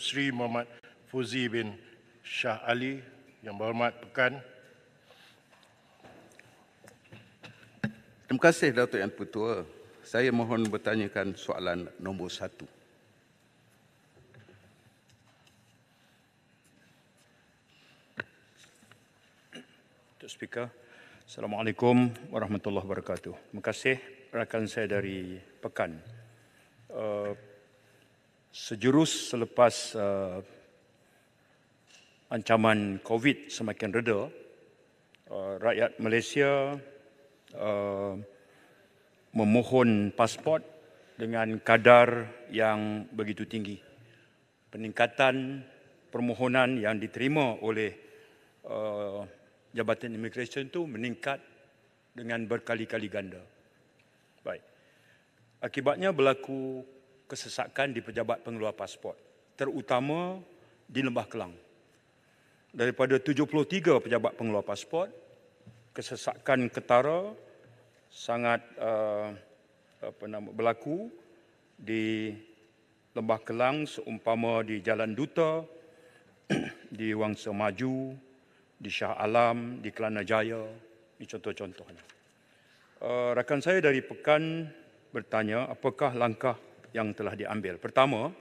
Sri Muhammad Fuzi bin Shah Ali. Yang berhormat Pekan. Terima kasih Datuk Yang Pertua. Saya mohon bertanyakan soalan nombor 1. Datuk Speaker, Assalamualaikum warahmatullahi wabarakatuh. Terima kasih rakan saya dari Pekan. Sejurus selepas ancaman COVID semakin reda, rakyat Malaysia memohon pasport dengan kadar yang begitu tinggi. Peningkatan permohonan yang diterima oleh Jabatan Immigration itu meningkat dengan berkali-kali ganda. Baik. Akibatnya berlaku kesesakan di pejabat pengeluar pasport, terutama di Lembah Kelang. Daripada 73 pejabat pengeluar pasport, kesesakan ketara sangat berlaku di Lembah Kelang seumpama di Jalan Duta, di Wangsa Maju, di Shah Alam, di Kelana Jaya. Ini contoh-contohnya. Rakan saya dari Pekan bertanya apakah langkah yang telah diambil. Pertama,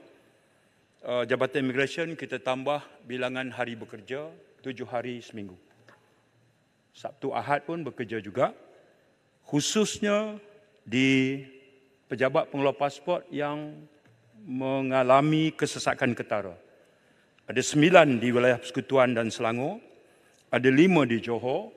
Jabatan Immigration kita tambah bilangan hari bekerja 7 hari seminggu. Sabtu Ahad pun bekerja juga, khususnya di pejabat pengeluar pasport yang mengalami kesesakan ketara. Ada 9 di wilayah Persekutuan dan Selangor, ada 5 di Johor,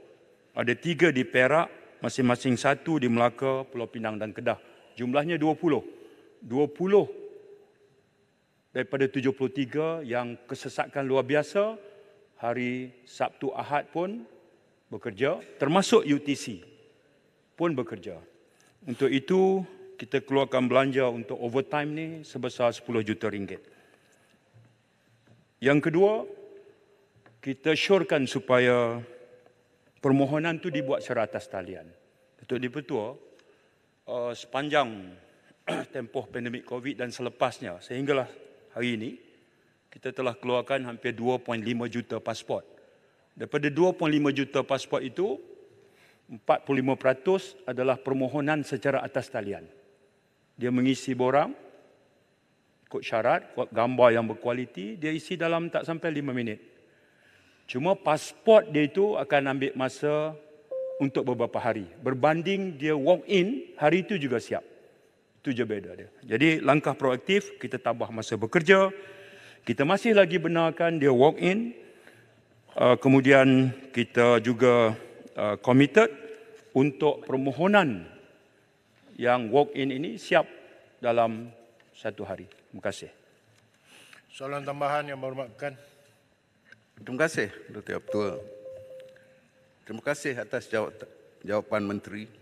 ada 3 di Perak, masing-masing 1 di Melaka, Pulau Pinang dan Kedah. Jumlahnya 20. 20 daripada 73 yang kesesakan luar biasa, hari Sabtu Ahad pun bekerja, termasuk UTC pun bekerja. Untuk itu, kita keluarkan belanja untuk overtime ni sebesar 10 juta ringgit. Yang kedua, kita syorkan supaya permohonan itu dibuat secara atas talian. Datuk Dipertua, sepanjang tempoh pandemik COVID dan selepasnya, sehinggalah hari ini, kita telah keluarkan hampir 2.5 juta pasport. Daripada 2.5 juta pasport itu, 45% adalah permohonan secara atas talian. Dia mengisi borang, ikut syarat, gambar yang berkualiti, dia isi dalam tak sampai 5 minit. Cuma pasport dia itu akan ambil masa untuk beberapa hari. Berbanding dia walk in, hari itu juga siap. Itu je beza dia. Jadi langkah proaktif, kita tambah masa bekerja, kita masih lagi benarkan dia walk in, kemudian kita juga committed untuk permohonan yang walk in ini siap dalam 1 hari. Terima kasih. Soalan tambahan yang berhormat Pekan. Terima kasih Datuk Yang Pertua. Terima kasih atas jawapan Menteri.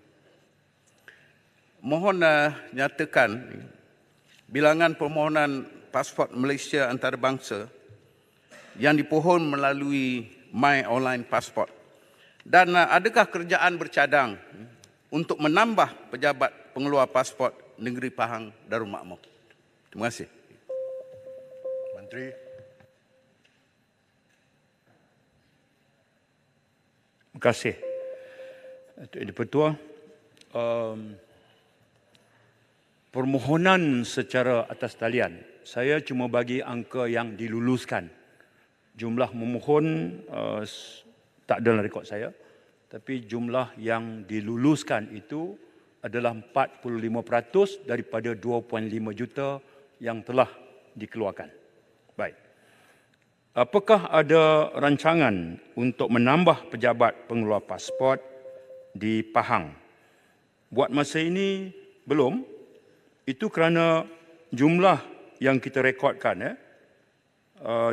Mohon nyatakan bilangan permohonan pasport Malaysia antarabangsa yang dipohon melalui My Online Passport, dan adakah kerjaan bercadang untuk menambah pejabat pengeluar pasport negeri Pahang Darul Makmur? Terima kasih. Menteri. Terima kasih. Datuk Dipertua, permohonan secara atas talian, saya cuma bagi angka yang diluluskan. Jumlah memohon tak dalam rekod saya, tapi jumlah yang diluluskan itu adalah 45% daripada 2.5 juta yang telah dikeluarkan. Baik. Apakah ada rancangan untuk menambah pejabat pengeluar pasport di Pahang? Buat masa ini belum. Itu kerana jumlah yang kita rekodkan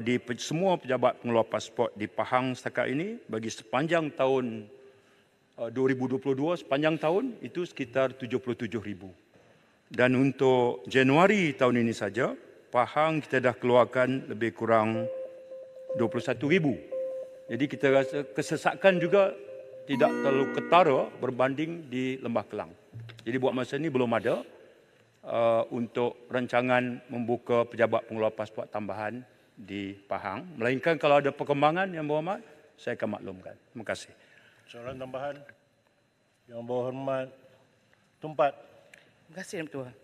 di semua pejabat pengeluar pasport di Pahang setakat ini bagi sepanjang tahun 2022, sepanjang tahun itu sekitar 77,000. Dan untuk Januari tahun ini saja, Pahang kita dah keluarkan lebih kurang 21,000. Jadi kita rasa kesesakan juga tidak terlalu ketara berbanding di Lembah Kelang. Jadi buat masa ini belum ada untuk rancangan membuka pejabat pengeluar pasport tambahan di Pahang. Melainkan kalau ada perkembangan yang berhormat, saya akan maklumkan. Terima kasih. Soalan tambahan. Yang berhormat Tumpat. Terima kasih, Yang Bertuah.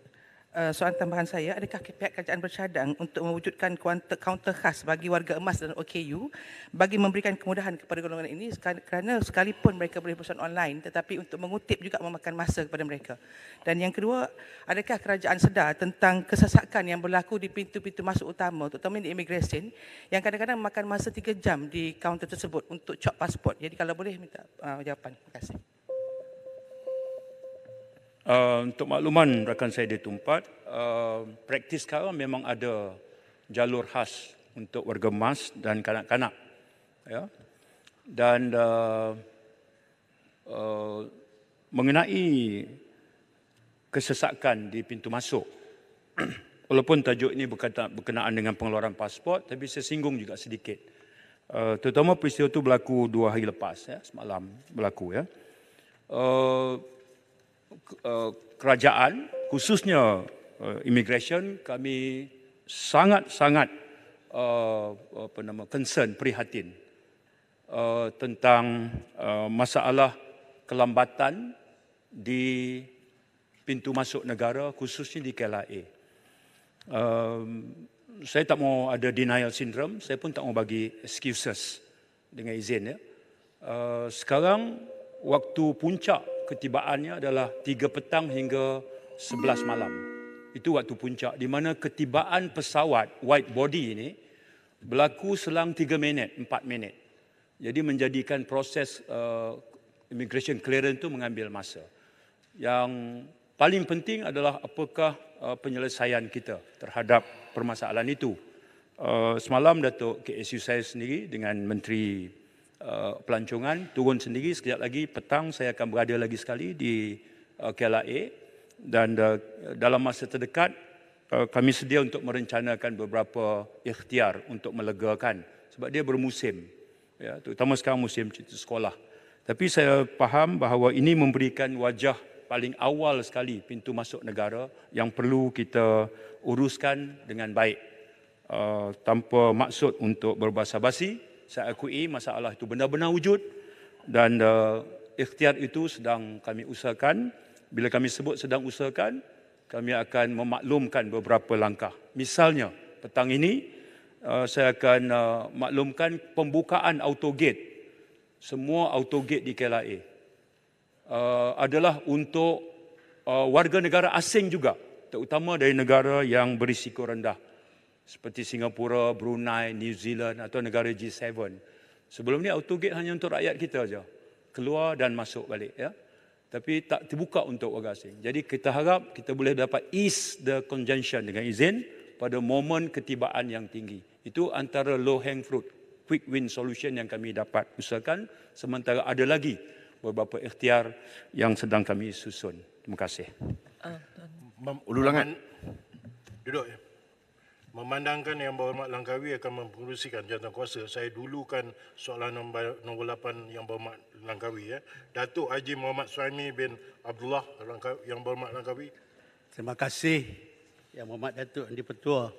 Soalan tambahan saya, adakah pihak kerajaan bercadang untuk mewujudkan kaunter khas bagi warga emas dan OKU bagi memberikan kemudahan kepada golongan ini kerana sekalipun mereka boleh pesan online tetapi untuk mengutip juga memakan masa kepada mereka. Dan yang kedua, adakah kerajaan sedar tentang kesesakan yang berlaku di pintu-pintu masuk utama terutama di immigration yang kadang-kadang memakan masa 3 jam di kaunter tersebut untuk cop pasport. Jadi kalau boleh minta jawapan. Terima kasih. Untuk makluman rakan saya di Tumpat, praktis sekarang memang ada jalur khas untuk warga emas dan kanak-kanak. Ya. Dan mengenai kesesakan di pintu masuk, walaupun tajuk ini berkenaan dengan pengeluaran pasport, tapi saya singgung juga sedikit. Terutama peristiwa itu berlaku 2 hari lepas, ya, semalam berlaku. Ya. Kerajaan, khususnya immigration, kami sangat-sangat concern, prihatin tentang masalah kelambatan di pintu masuk negara, khususnya di KLIA. Saya tak mau ada denial syndrome, saya pun tak mau bagi excuses dengan izin. Ya. Sekarang waktu puncak ketibaannya adalah 3 petang hingga 11 malam. Itu waktu puncak di mana ketibaan pesawat wide body ini berlaku selang 3 minit, 4 minit. Jadi menjadikan proses immigration clearance itu mengambil masa. Yang paling penting adalah apakah penyelesaian kita terhadap permasalahan itu. Semalam Datuk KSU saya sendiri dengan Menteri Pelancongan turun sendiri, sekejap lagi petang saya akan berada lagi sekali di KLIA dan dalam masa terdekat kami sedia untuk merencanakan beberapa ikhtiar untuk melegakan sebab dia bermusim, ya, terutama sekarang musim cuti sekolah. Tapi saya faham bahawa ini memberikan wajah paling awal sekali pintu masuk negara yang perlu kita uruskan dengan baik tanpa maksud untuk berbasa-basi. Saya akui masalah itu benar-benar wujud dan ikhtiar itu sedang kami usahakan. Bila kami sebut sedang usahakan, kami akan memaklumkan beberapa langkah. Misalnya, petang ini saya akan maklumkan pembukaan autogate. Semua autogate di KLIA adalah untuk warga negara asing juga, terutama dari negara yang berisiko rendah. Seperti Singapura, Brunei, New Zealand atau negara G7. Sebelum ni autogate hanya untuk rakyat kita saja. Keluar dan masuk balik. Ya. Tapi tak terbuka untuk warga asing. Jadi kita harap kita boleh dapat ease the congestion dengan izin pada momen ketibaan yang tinggi. Itu antara low hang fruit, quick win solution yang kami dapat usahakan. Sementara ada lagi beberapa ikhtiar yang sedang kami susun. Terima kasih. Ulangan. Duduk ya. Memandangkan Yang Berhormat Langkawi akan mempengerusikan jawatankuasa, saya dulukan soalan nombor 8 Yang Berhormat Langkawi. Ya. Datuk Haji Muhammad Suhaimi bin Abdullah Yang Berhormat Langkawi. Terima kasih Yang Berhormat Datuk Yang di-Pertua.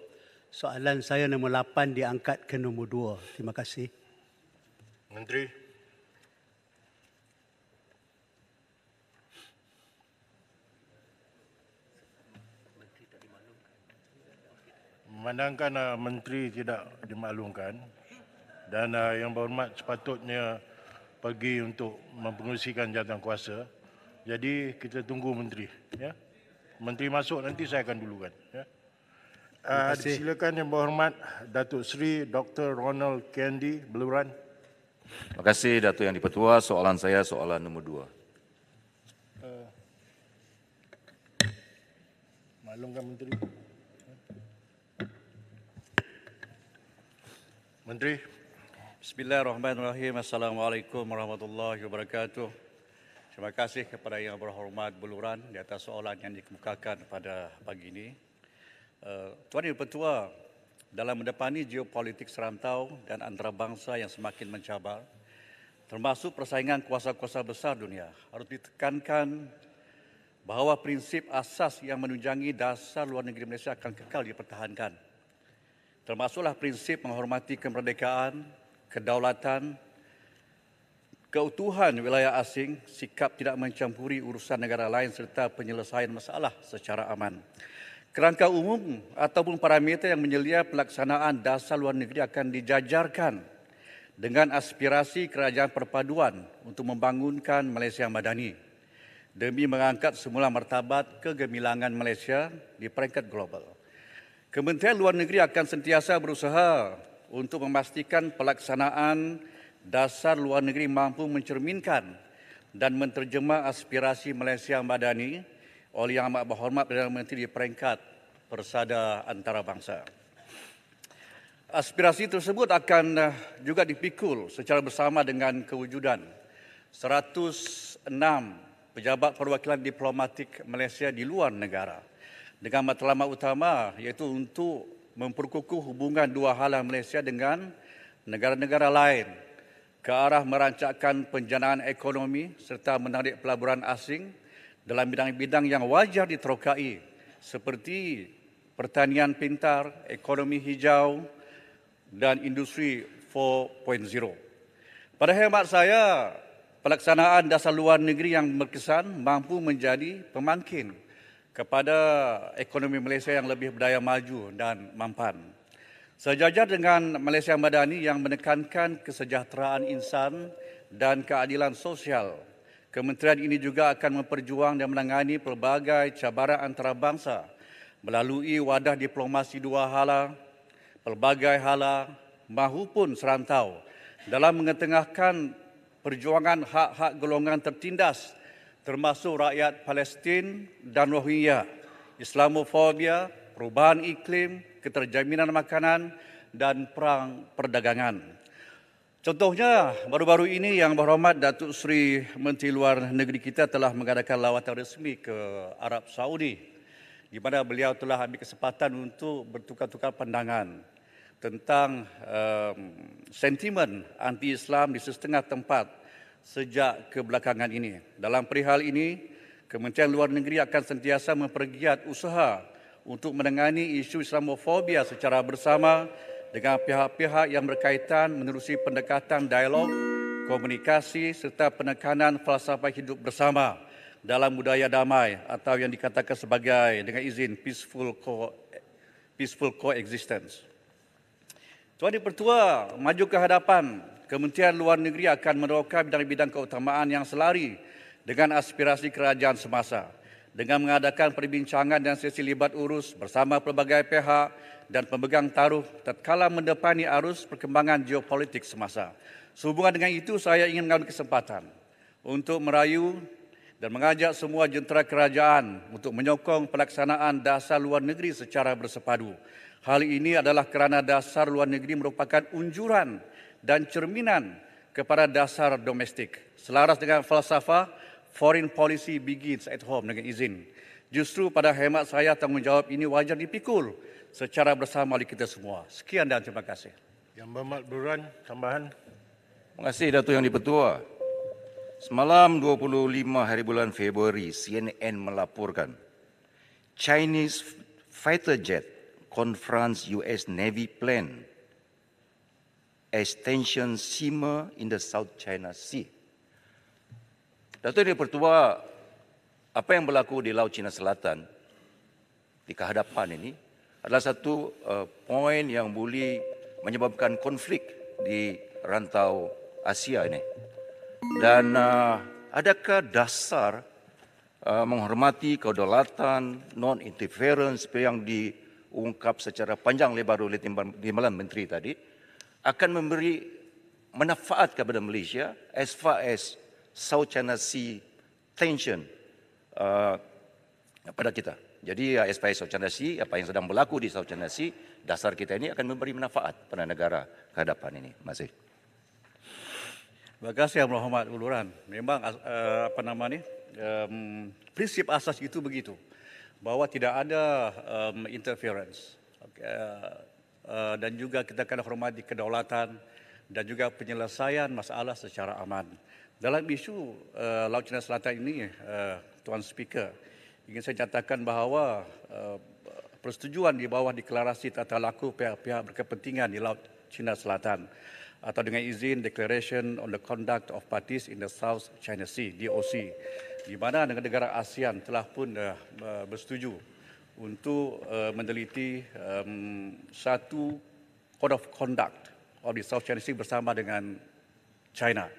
Soalan saya nombor 8 diangkat ke nombor 2. Terima kasih. Menteri. Memandangkan Menteri tidak dimaklumkan dan Yang Berhormat sepatutnya pergi untuk mempengerusikan jawatankuasa. Jadi kita tunggu Menteri. Ya. Menteri masuk nanti saya akan dulukan. Ya. Silakan Yang Berhormat Datuk Seri Dr. Ronald Kendi Beluran. Terima kasih Datuk Yang di-Pertua. Soalan saya soalan nombor 2. Maklumkan Menteri. Menteri. Bismillahirrahmanirrahim. Assalamualaikum warahmatullahi wabarakatuh. Terima kasih kepada Yang Berhormat Beluran di atas soalan yang dikemukakan pada pagi ini. Tuan Yang Bertuah, dalam mendepani geopolitik serantau dan antarabangsa yang semakin mencabar, termasuk persaingan kuasa-kuasa besar dunia, harus ditekankan bahawa prinsip asas yang menunjangi dasar luar negeri Malaysia akan kekal dipertahankan. termasuklah prinsip menghormati kemerdekaan, kedaulatan, keutuhan wilayah asing, sikap tidak mencampuri urusan negara lain serta penyelesaian masalah secara aman. Kerangka umum ataupun parameter yang menyelia pelaksanaan dasar luar negeri akan dijajarkan dengan aspirasi kerajaan perpaduan untuk membangunkan Malaysia Madani demi mengangkat semula martabat kegemilangan Malaysia di peringkat global. Kementerian Luar Negeri akan sentiasa berusaha untuk memastikan pelaksanaan dasar luar negeri mampu mencerminkan dan menterjemah aspirasi Malaysia Madani oleh Yang Amat Berhormat Perdana Menteri di peringkat persada antarabangsa. Aspirasi tersebut akan juga dipikul secara bersama dengan kewujudan 106 pejabat perwakilan diplomatik Malaysia di luar negara dengan matlamat utama iaitu untuk memperkukuh hubungan dua hala Malaysia dengan negara-negara lain ke arah merancangkan penjanaan ekonomi serta menarik pelaburan asing dalam bidang-bidang yang wajar diterokai seperti pertanian pintar, ekonomi hijau dan industri 4.0. Pada hemat saya, pelaksanaan dasar luar negeri yang berkesan mampu menjadi pemangkin kepada ekonomi Malaysia yang lebih berdaya maju dan mampan. Sejajar dengan Malaysia Madani yang menekankan kesejahteraan insan dan keadilan sosial, kementerian ini juga akan memperjuang dan menangani pelbagai cabaran antarabangsa melalui wadah diplomasi dua hala, pelbagai hala mahupun serantau dalam mengetengahkan perjuangan hak-hak golongan tertindas termasuk rakyat Palestin dan Rohingya, Islamofobia, perubahan iklim, keterjaminan makanan dan perang perdagangan. Contohnya, baru-baru ini Yang Berhormat Datuk Seri Menteri Luar Negeri kita telah mengadakan lawatan resmi ke Arab Saudi di mana beliau telah ambil kesempatan untuk bertukar-tukar pandangan tentang sentimen anti-Islam di setengah tempat sejak kebelakangan ini. Dalam perihal ini, Kementerian Luar Negeri akan sentiasa mempergiat usaha untuk menangani isu Islamofobia secara bersama dengan pihak-pihak yang berkaitan menerusi pendekatan dialog, komunikasi serta penekanan falsafah hidup bersama dalam budaya damai atau yang dikatakan sebagai dengan izin peaceful coexistence. Tuan Dipertua, maju ke hadapan, Kementerian Luar Negeri akan meneroka bidang-bidang keutamaan yang selari dengan aspirasi kerajaan semasa dengan mengadakan perbincangan dan sesi libat urus bersama pelbagai pihak dan pemegang taruh tatkala mendepani arus perkembangan geopolitik semasa. Sehubungan dengan itu, saya ingin mengambil kesempatan untuk merayu dan mengajak semua jentera kerajaan untuk menyokong pelaksanaan dasar luar negeri secara bersepadu. Hal ini adalah kerana dasar luar negeri merupakan unjuran dan cerminan kepada dasar domestik. Selaras dengan falsafah, foreign policy begins at home dengan izin. Justru pada hemat saya, tanggungjawab ini wajar dipikul secara bersama oleh kita semua. Sekian dan terima kasih. Yang Berhormat Beluran, tambahan. Terima kasih Datuk Yang Di-Pertua. Semalam 25 hari bulan Februari, CNN melaporkan Chinese fighter jet confronts US Navy plane as tensions simmer in the South China Sea. Datuk Di-Pertua, apa yang berlaku di Laut Cina Selatan di kehadapan ini adalah satu poin yang boleh menyebabkan konflik di rantau Asia ini. Dan adakah dasar menghormati kedaulatan, non-interference seperti yang diungkap secara panjang lebar oleh Timbalan Menteri tadi akan memberi manfaat kepada Malaysia as far as South China Sea tension pada kita. Jadi SPS South China Sea, apa yang sedang berlaku di South China Sea, dasar kita ini akan memberi manfaat pada negara kehadapan ini. Terima kasih. Terima kasih Yang Berhormat Uluran. Memang prinsip asas itu begitu, bahwa tidak ada interference dan juga kita akan hormati kedaulatan dan juga penyelesaian masalah secara aman. Dalam isu Laut Cina Selatan ini, Tuan Speaker, ingin saya nyatakan bahawa persetujuan di bawah deklarasi tata laku pihak-pihak berkepentingan di Laut Cina Selatan atau dengan izin Declaration on the Conduct of Parties in the South China Sea, DOC, di mana negara-negara ASEAN telah pun bersetuju untuk meneliti satu Code of Conduct of the South China Sea bersama dengan China.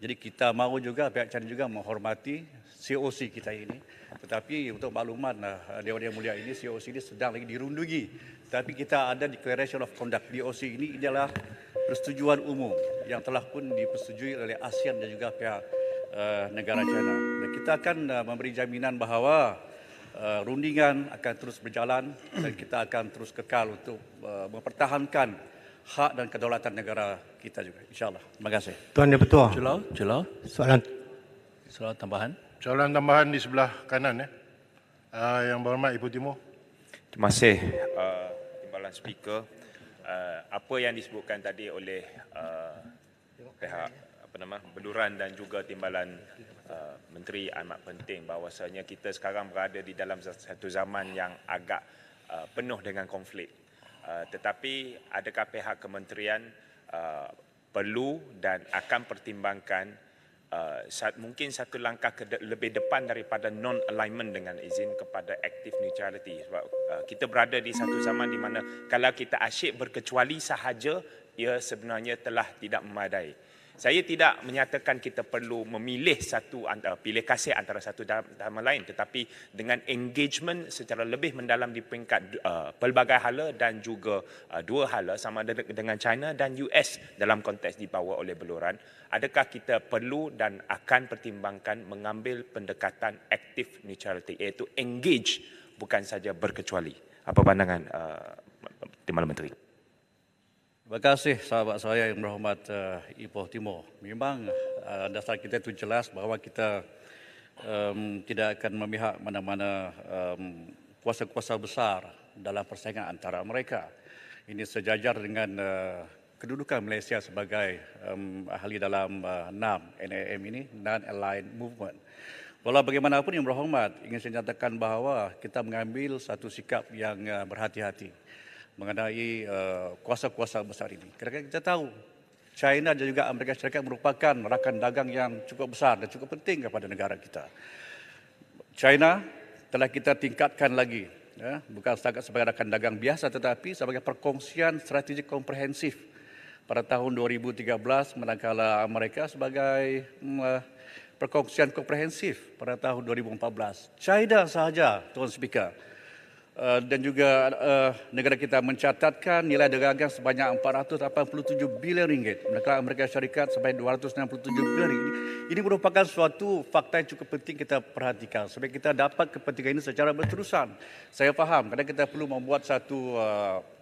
Jadi kita mahu juga, pihak China juga menghormati COC kita ini. Tetapi untuk makluman Dewan Yang Mulia ini, COC ini sedang lagi dirundungi. Tapi kita ada Declaration of Conduct. DOC ini adalah persetujuan umum yang telah pun dipersetujui oleh ASEAN dan juga pihak negara China. Dan kita akan memberi jaminan bahawa rundingan akan terus berjalan dan kita akan terus kekal untuk mempertahankan hak dan kedaulatan negara kita juga, insyaAllah. Terima kasih. Tuan Yang Bertuah. Julau. Soalan tambahan. Soalan tambahan di sebelah kanan. Yang berhormat Ibu Timur. Terima kasih Timbalan Speaker. Apa yang disebutkan tadi oleh pihak Beluran dan juga Timbalan Menteri amat penting bahawasanya kita sekarang berada di dalam satu zaman yang agak penuh dengan konflik. Tetapi adakah pihak kementerian perlu dan akan pertimbangkan mungkin satu langkah lebih depan daripada non-alignment dengan izin kepada active neutrality. Sebab kita berada di satu zaman di mana kalau kita asyik berkecuali sahaja, ia sebenarnya telah tidak memadai. Saya tidak menyatakan kita perlu memilih pilih kasih antara satu sama lain, tetapi dengan engagement secara lebih mendalam di peringkat pelbagai hala dan juga dua hala sama ada dengan China dan US dalam konteks dibawa oleh Beluran, adakah kita perlu dan akan pertimbangkan mengambil pendekatan active neutrality, iaitu engage bukan saja berkecuali. Apa pandangan Timbalan Menteri? Terima kasih sahabat saya yang berhormat Ipoh Timur. Memang dasar kita itu jelas bahawa kita tidak akan memihak mana-mana kuasa-kuasa besar dalam persaingan antara mereka. Ini sejajar dengan kedudukan Malaysia sebagai ahli dalam NAM, NAM ini, Non-Aligned Movement. Walau bagaimanapun yang berhormat, ingin saya nyatakan bahawa kita mengambil satu sikap yang berhati-hati mengenai kuasa-kuasa besar ini. Kerana kita tahu China dan juga Amerika Syarikat merupakan rakan dagang yang cukup besar dan cukup penting kepada negara kita. China telah kita tingkatkan lagi, bukan setakat sebagai rakan dagang biasa tetapi sebagai perkongsian strategik komprehensif pada tahun 2013 manakala Amerika sebagai perkongsian komprehensif pada tahun 2014. China sahaja, Tuan Speaker, dan juga negara kita mencatatkan nilai dagang sebanyak 487 bilion ringgit. Manakala Amerika Syarikat sampai 267 bilion ringgit. Ini merupakan suatu fakta yang cukup penting kita perhatikan supaya kita dapat kepentingan ini secara berterusan. Saya faham kadang kita perlu membuat satu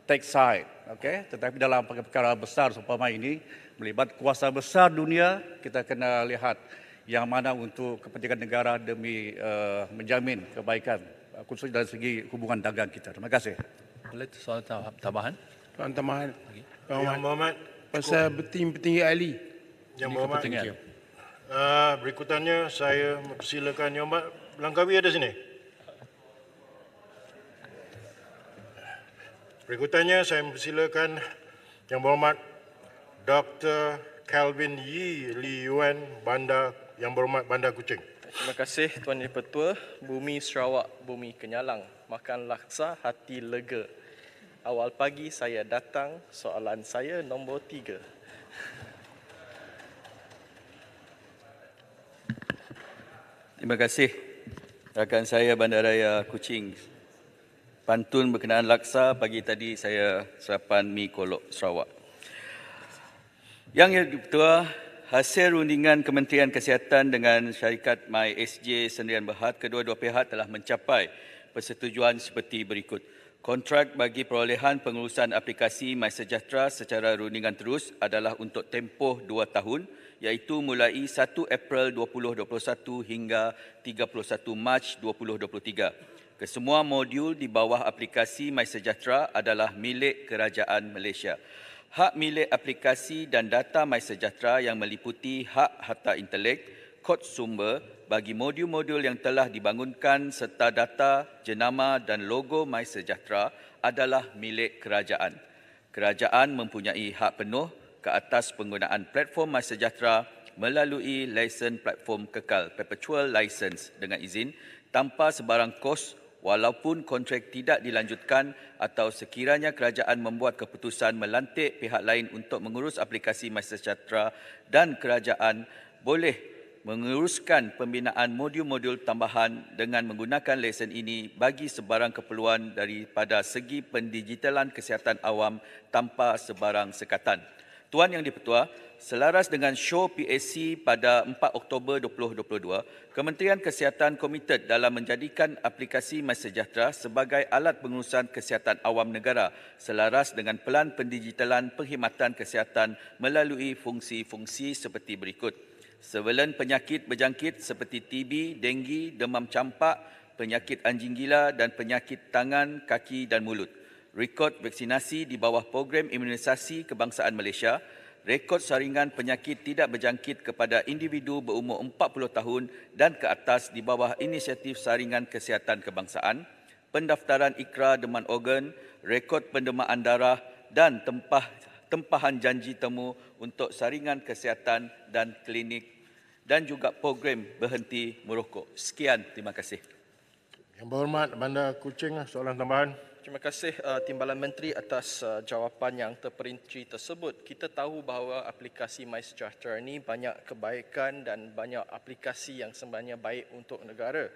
take side, okay? Tetapi dalam perkara besar seumpama ini melibat kuasa besar dunia, kita kena lihat yang mana untuk kepentingan negara demi menjamin kebaikan khususnya dari segi hubungan dagang kita. Terima kasih. Boleh soalan tambahan? Soalan tambahan. Yang berhormat. Pasal petinggi ahli. Yang berhormat. Berikutannya saya mempersilakan Yang Berhormat Langkawi ada sini. Berikutannya saya mempersilakan Yang Berhormat Dr. Calvin Yee Lee Yuan Yang Berhormat Bandar Kuching. Terima kasih Tuan Yang Pertua. Bumi Sarawak, bumi kenyalang. Makan laksa, hati lega. Awal pagi saya datang, soalan saya nombor 3. Terima kasih rakan saya Bandaraya Kuching. Pantun berkenaan laksa, pagi tadi saya sarapan mi kolok Sarawak. Yang Ketua, hasil rundingan Kementerian Kesihatan dengan syarikat MySJ Sendirian Berhad, kedua-dua pihak telah mencapai persetujuan seperti berikut. Kontrak bagi perolehan pengurusan aplikasi MySejahtera secara rundingan terus adalah untuk tempoh 2 tahun, iaitu mulai 1 April 2021 hingga 31 Mac 2023. Kesemua modul di bawah aplikasi MySejahtera adalah milik Kerajaan Malaysia. Hak milik aplikasi dan data MySejahtera yang meliputi hak harta intelek, kod sumber bagi modul-modul yang telah dibangunkan serta data, jenama dan logo MySejahtera adalah milik kerajaan. Kerajaan mempunyai hak penuh ke atas penggunaan platform MySejahtera melalui lesen platform kekal perpetual license dengan izin tanpa sebarang kos walaupun kontrak tidak dilanjutkan atau sekiranya kerajaan membuat keputusan melantik pihak lain untuk mengurus aplikasi MySejahtera dan kerajaan boleh menguruskan pembinaan modul-modul tambahan dengan menggunakan lesen ini bagi sebarang keperluan daripada segi pendigitalan kesihatan awam tanpa sebarang sekatan. Tuan Yang di-Pertua, selaras dengan show PAC pada 4 Oktober 2022, Kementerian Kesihatan komited dalam menjadikan aplikasi MySejahtera sebagai alat pengurusan kesihatan awam negara selaras dengan pelan pendigitalan perkhidmatan kesihatan melalui fungsi-fungsi seperti berikut. Surveillance penyakit berjangkit seperti TB, denggi, demam campak, penyakit anjing gila dan penyakit tangan, kaki dan mulut. Rekod vaksinasi di bawah program imunisasi kebangsaan Malaysia, rekod saringan penyakit tidak berjangkit kepada individu berumur 40 tahun dan ke atas di bawah inisiatif saringan kesihatan kebangsaan, pendaftaran ikrar deman organ, rekod pendemaan darah dan tempahan janji temu untuk saringan kesihatan dan klinik dan juga program berhenti merokok. Sekian, terima kasih. Yang berhormat Bandar Kuching, soalan tambahan. Terima kasih Timbalan Menteri atas jawapan yang terperinci tersebut. Kita tahu bahawa aplikasi MySejahtera ini banyak kebaikan dan banyak aplikasi yang sebenarnya baik untuk negara.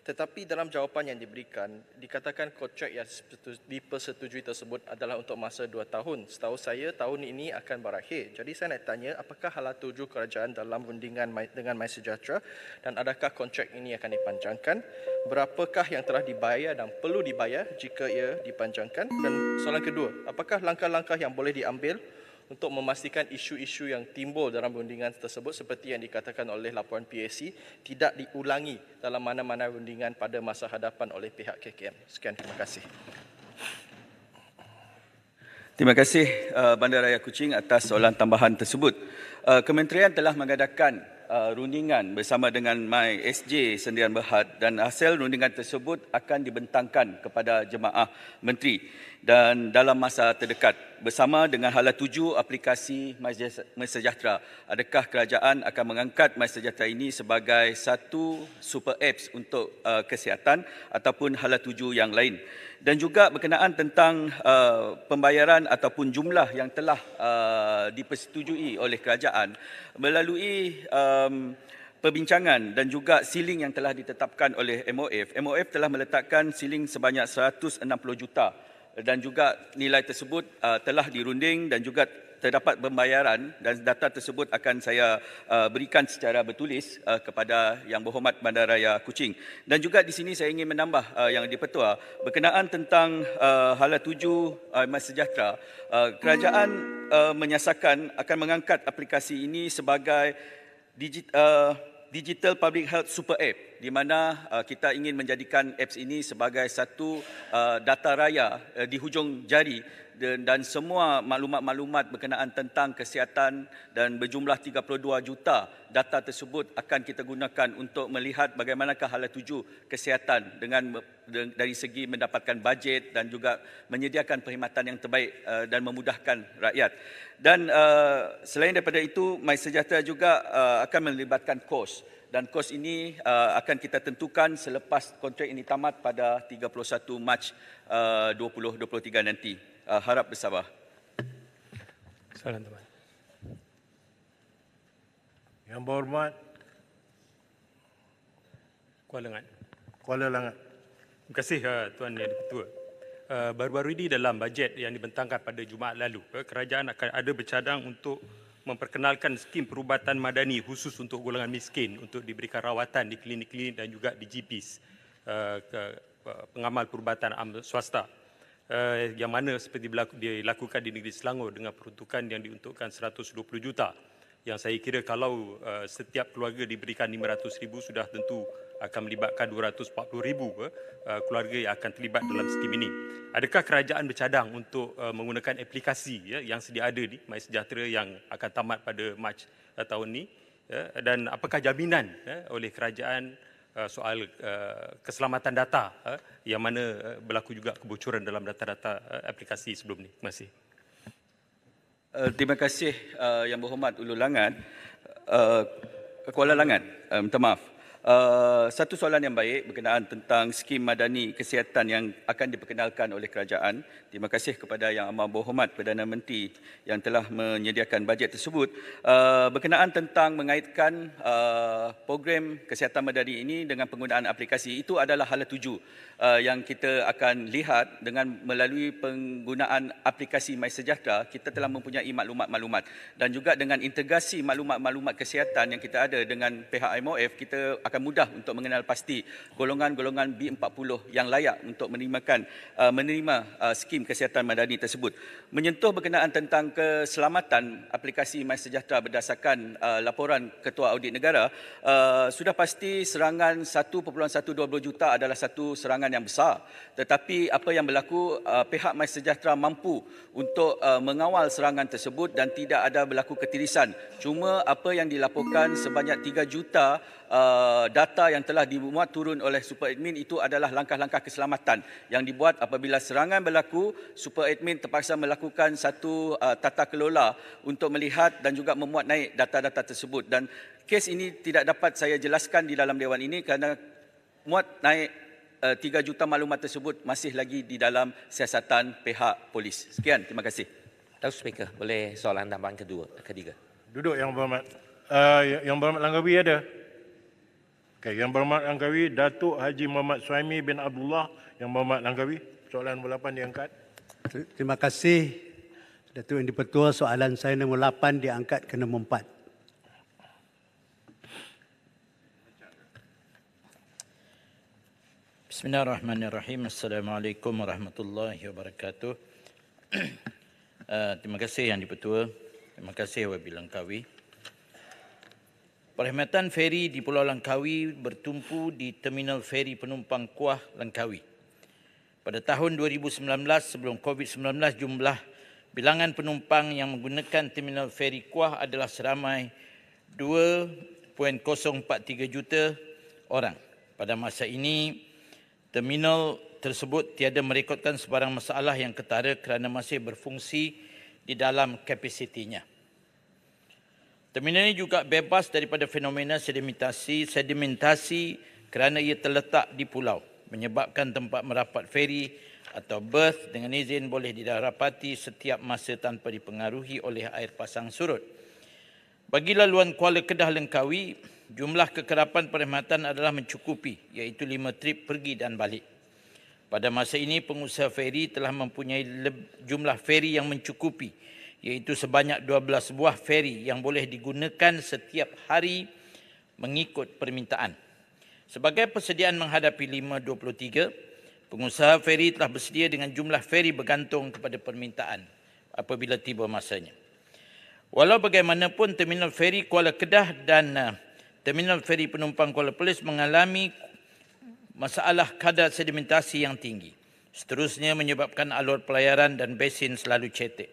Tetapi dalam jawapan yang diberikan, dikatakan kontrak yang dipersetujui tersebut adalah untuk masa 2 tahun. Setahu saya, tahun ini akan berakhir. Jadi saya nak tanya, apakah hala tuju kerajaan dalam rundingan dengan MySejahtera dan adakah kontrak ini akan dipanjangkan? Berapakah yang telah dibayar dan perlu dibayar jika ia dipanjangkan? Dan soalan kedua, apakah langkah-langkah yang boleh diambil untuk memastikan isu-isu yang timbul dalam rundingan tersebut seperti yang dikatakan oleh laporan PAC tidak diulangi dalam mana-mana rundingan pada masa hadapan oleh pihak KKM. Sekian, terima kasih. Terima kasih Bandaraya Kuching atas soalan tambahan tersebut. Kementerian telah mengadakan rundingan bersama dengan MySJ Sendirian Berhad dan hasil rundingan tersebut akan dibentangkan kepada jemaah menteri dan dalam masa terdekat bersama dengan hala tuju aplikasi MySejahtera. Adakah kerajaan akan mengangkat MySejahtera ini sebagai satu super apps untuk kesihatan ataupun hala tuju yang lain? Dan juga berkenaan tentang pembayaran ataupun jumlah yang telah dipersetujui oleh kerajaan melalui perbincangan dan juga siling yang telah ditetapkan oleh MOF. MOF telah meletakkan siling sebanyak 160 juta dan juga nilai tersebut telah dirunding dan juga terdapat pembayaran dan data tersebut akan saya berikan secara bertulis kepada Yang Berhormat Bandaraya Kuching. Dan juga di sini saya ingin menambah Yang di-Pertua berkenaan tentang hala tuju MySejahtera. Kerajaan menyasarkan akan mengangkat aplikasi ini sebagai Digital Public Health Super App di mana kita ingin menjadikan apps ini sebagai satu data raya di hujung jari dan semua maklumat-maklumat berkenaan tentang kesihatan dan berjumlah 32 juta data tersebut akan kita gunakan untuk melihat bagaimanakah hala tuju kesihatan dari segi mendapatkan bajet dan juga menyediakan perkhidmatan yang terbaik dan memudahkan rakyat. Dan selain daripada itu, MySejahtera juga akan melibatkan kos. Dan kos ini akan kita tentukan selepas kontrak ini tamat pada 31 Mac 2023 nanti. Harap bersabar. Soalan teman. Yang berhormat Kuala Langat. Terima kasih Tuan Yang di-Pertua. Baru-baru ini dalam bajet yang dibentangkan pada Jumaat lalu, kerajaan akan ada bercadang untuk memperkenalkan skim perubatan madani khusus untuk golongan miskin untuk diberikan rawatan di klinik-klinik dan juga di GPs, pengamal perubatan swasta. Yang mana seperti dilakukan di negeri Selangor dengan peruntukan yang diuntukkan 120 juta. Yang saya kira kalau setiap keluarga diberikan 500,000 sudah tentu akan melibatkan 240,000 keluarga yang akan terlibat dalam skim ini. Adakah kerajaan bercadang untuk menggunakan aplikasi yang sedia ada di MySejahtera yang akan tamat pada Mac tahun ini dan apakah jaminan oleh kerajaan soal keselamatan data yang mana berlaku juga kebocoran dalam data-data aplikasi sebelum ni. Terima kasih. Terima kasih Yang Berhormat Ulu Langan, Kuala Langan, minta maaf. Satu soalan yang baik berkenaan tentang skim madani kesihatan yang akan diperkenalkan oleh kerajaan. Terima kasih kepada Yang Amat Berhormat Perdana Menteri yang telah menyediakan bajet tersebut. Berkenaan tentang mengaitkan program kesihatan madani ini dengan penggunaan aplikasi, itu adalah hala tuju yang kita akan lihat dengan melalui penggunaan aplikasi MySejahtera. Kita telah mempunyai maklumat-maklumat dan juga dengan integrasi maklumat-maklumat kesihatan yang kita ada dengan pihak MOF, kita akan mudah untuk mengenal pasti golongan-golongan B40 yang layak untuk menerima skim kesihatan madani tersebut. Menyentuh berkenaan tentang keselamatan aplikasi MySejahtera berdasarkan laporan Ketua Audit Negara, sudah pasti serangan 1.120 juta adalah satu serangan yang besar. Tetapi apa yang berlaku, pihak MySejahtera mampu untuk mengawal serangan tersebut dan tidak ada berlaku ketirisan. Cuma apa yang dilaporkan sebanyak 3 juta data yang telah dimuat turun oleh super admin itu adalah langkah-langkah keselamatan yang dibuat apabila serangan berlaku. Super admin terpaksa melakukan satu tata kelola untuk melihat dan juga memuat naik data-data tersebut, dan kes ini tidak dapat saya jelaskan di dalam dewan ini kerana muat naik 3 juta maklumat tersebut masih lagi di dalam siasatan pihak polis. Sekian, terima kasih. Datuk Speaker, boleh soalan tambahan ketiga. Duduk Yang Berhormat. Yang Berhormat Langkawi ada? Okey, Yang Berhormat Langkawi, Datuk Haji Muhammad Suhaimi bin Abdullah, Yang Berhormat Langkawi. Soalan nombor 8 diangkat. Terima kasih Datuk Yang di-Pertua. Soalan saya nombor 8 diangkat ke nombor 4. Bismillahirrahmanirrahim. Assalamualaikum warahmatullahi wabarakatuh. Terima kasih Yang di-Pertua. Terima kasih Wabil Langkawi. Perkhidmatan feri di Pulau Langkawi bertumpu di Terminal Feri Penumpang Kuah Langkawi. Pada tahun 2019 sebelum COVID-19, jumlah bilangan penumpang yang menggunakan Terminal Feri Kuah adalah seramai 2.043 juta orang. Pada masa ini, terminal tersebut tiada merekodkan sebarang masalah yang ketara kerana masih berfungsi di dalam kapasitinya. Terminal ini juga bebas daripada fenomena sedimentasi kerana ia terletak di pulau, menyebabkan tempat merapat feri atau berth dengan izin boleh didapati setiap masa tanpa dipengaruhi oleh air pasang surut. Bagi laluan Kuala Kedah Langkawi, jumlah kekerapan perkhidmatan adalah mencukupi, iaitu 5 trip pergi dan balik. Pada masa ini, pengusaha feri telah mempunyai jumlah feri yang mencukupi, iaitu sebanyak 12 buah feri yang boleh digunakan setiap hari mengikut permintaan. Sebagai persediaan menghadapi 5.23, pengusaha feri telah bersedia dengan jumlah feri bergantung kepada permintaan apabila tiba masanya. Walau bagaimanapun, Terminal Feri Kuala Kedah dan Terminal Feri Penumpang Kuala Perlis mengalami masalah kadar sedimentasi yang tinggi. Seterusnya menyebabkan alur pelayaran dan besin selalu cetek.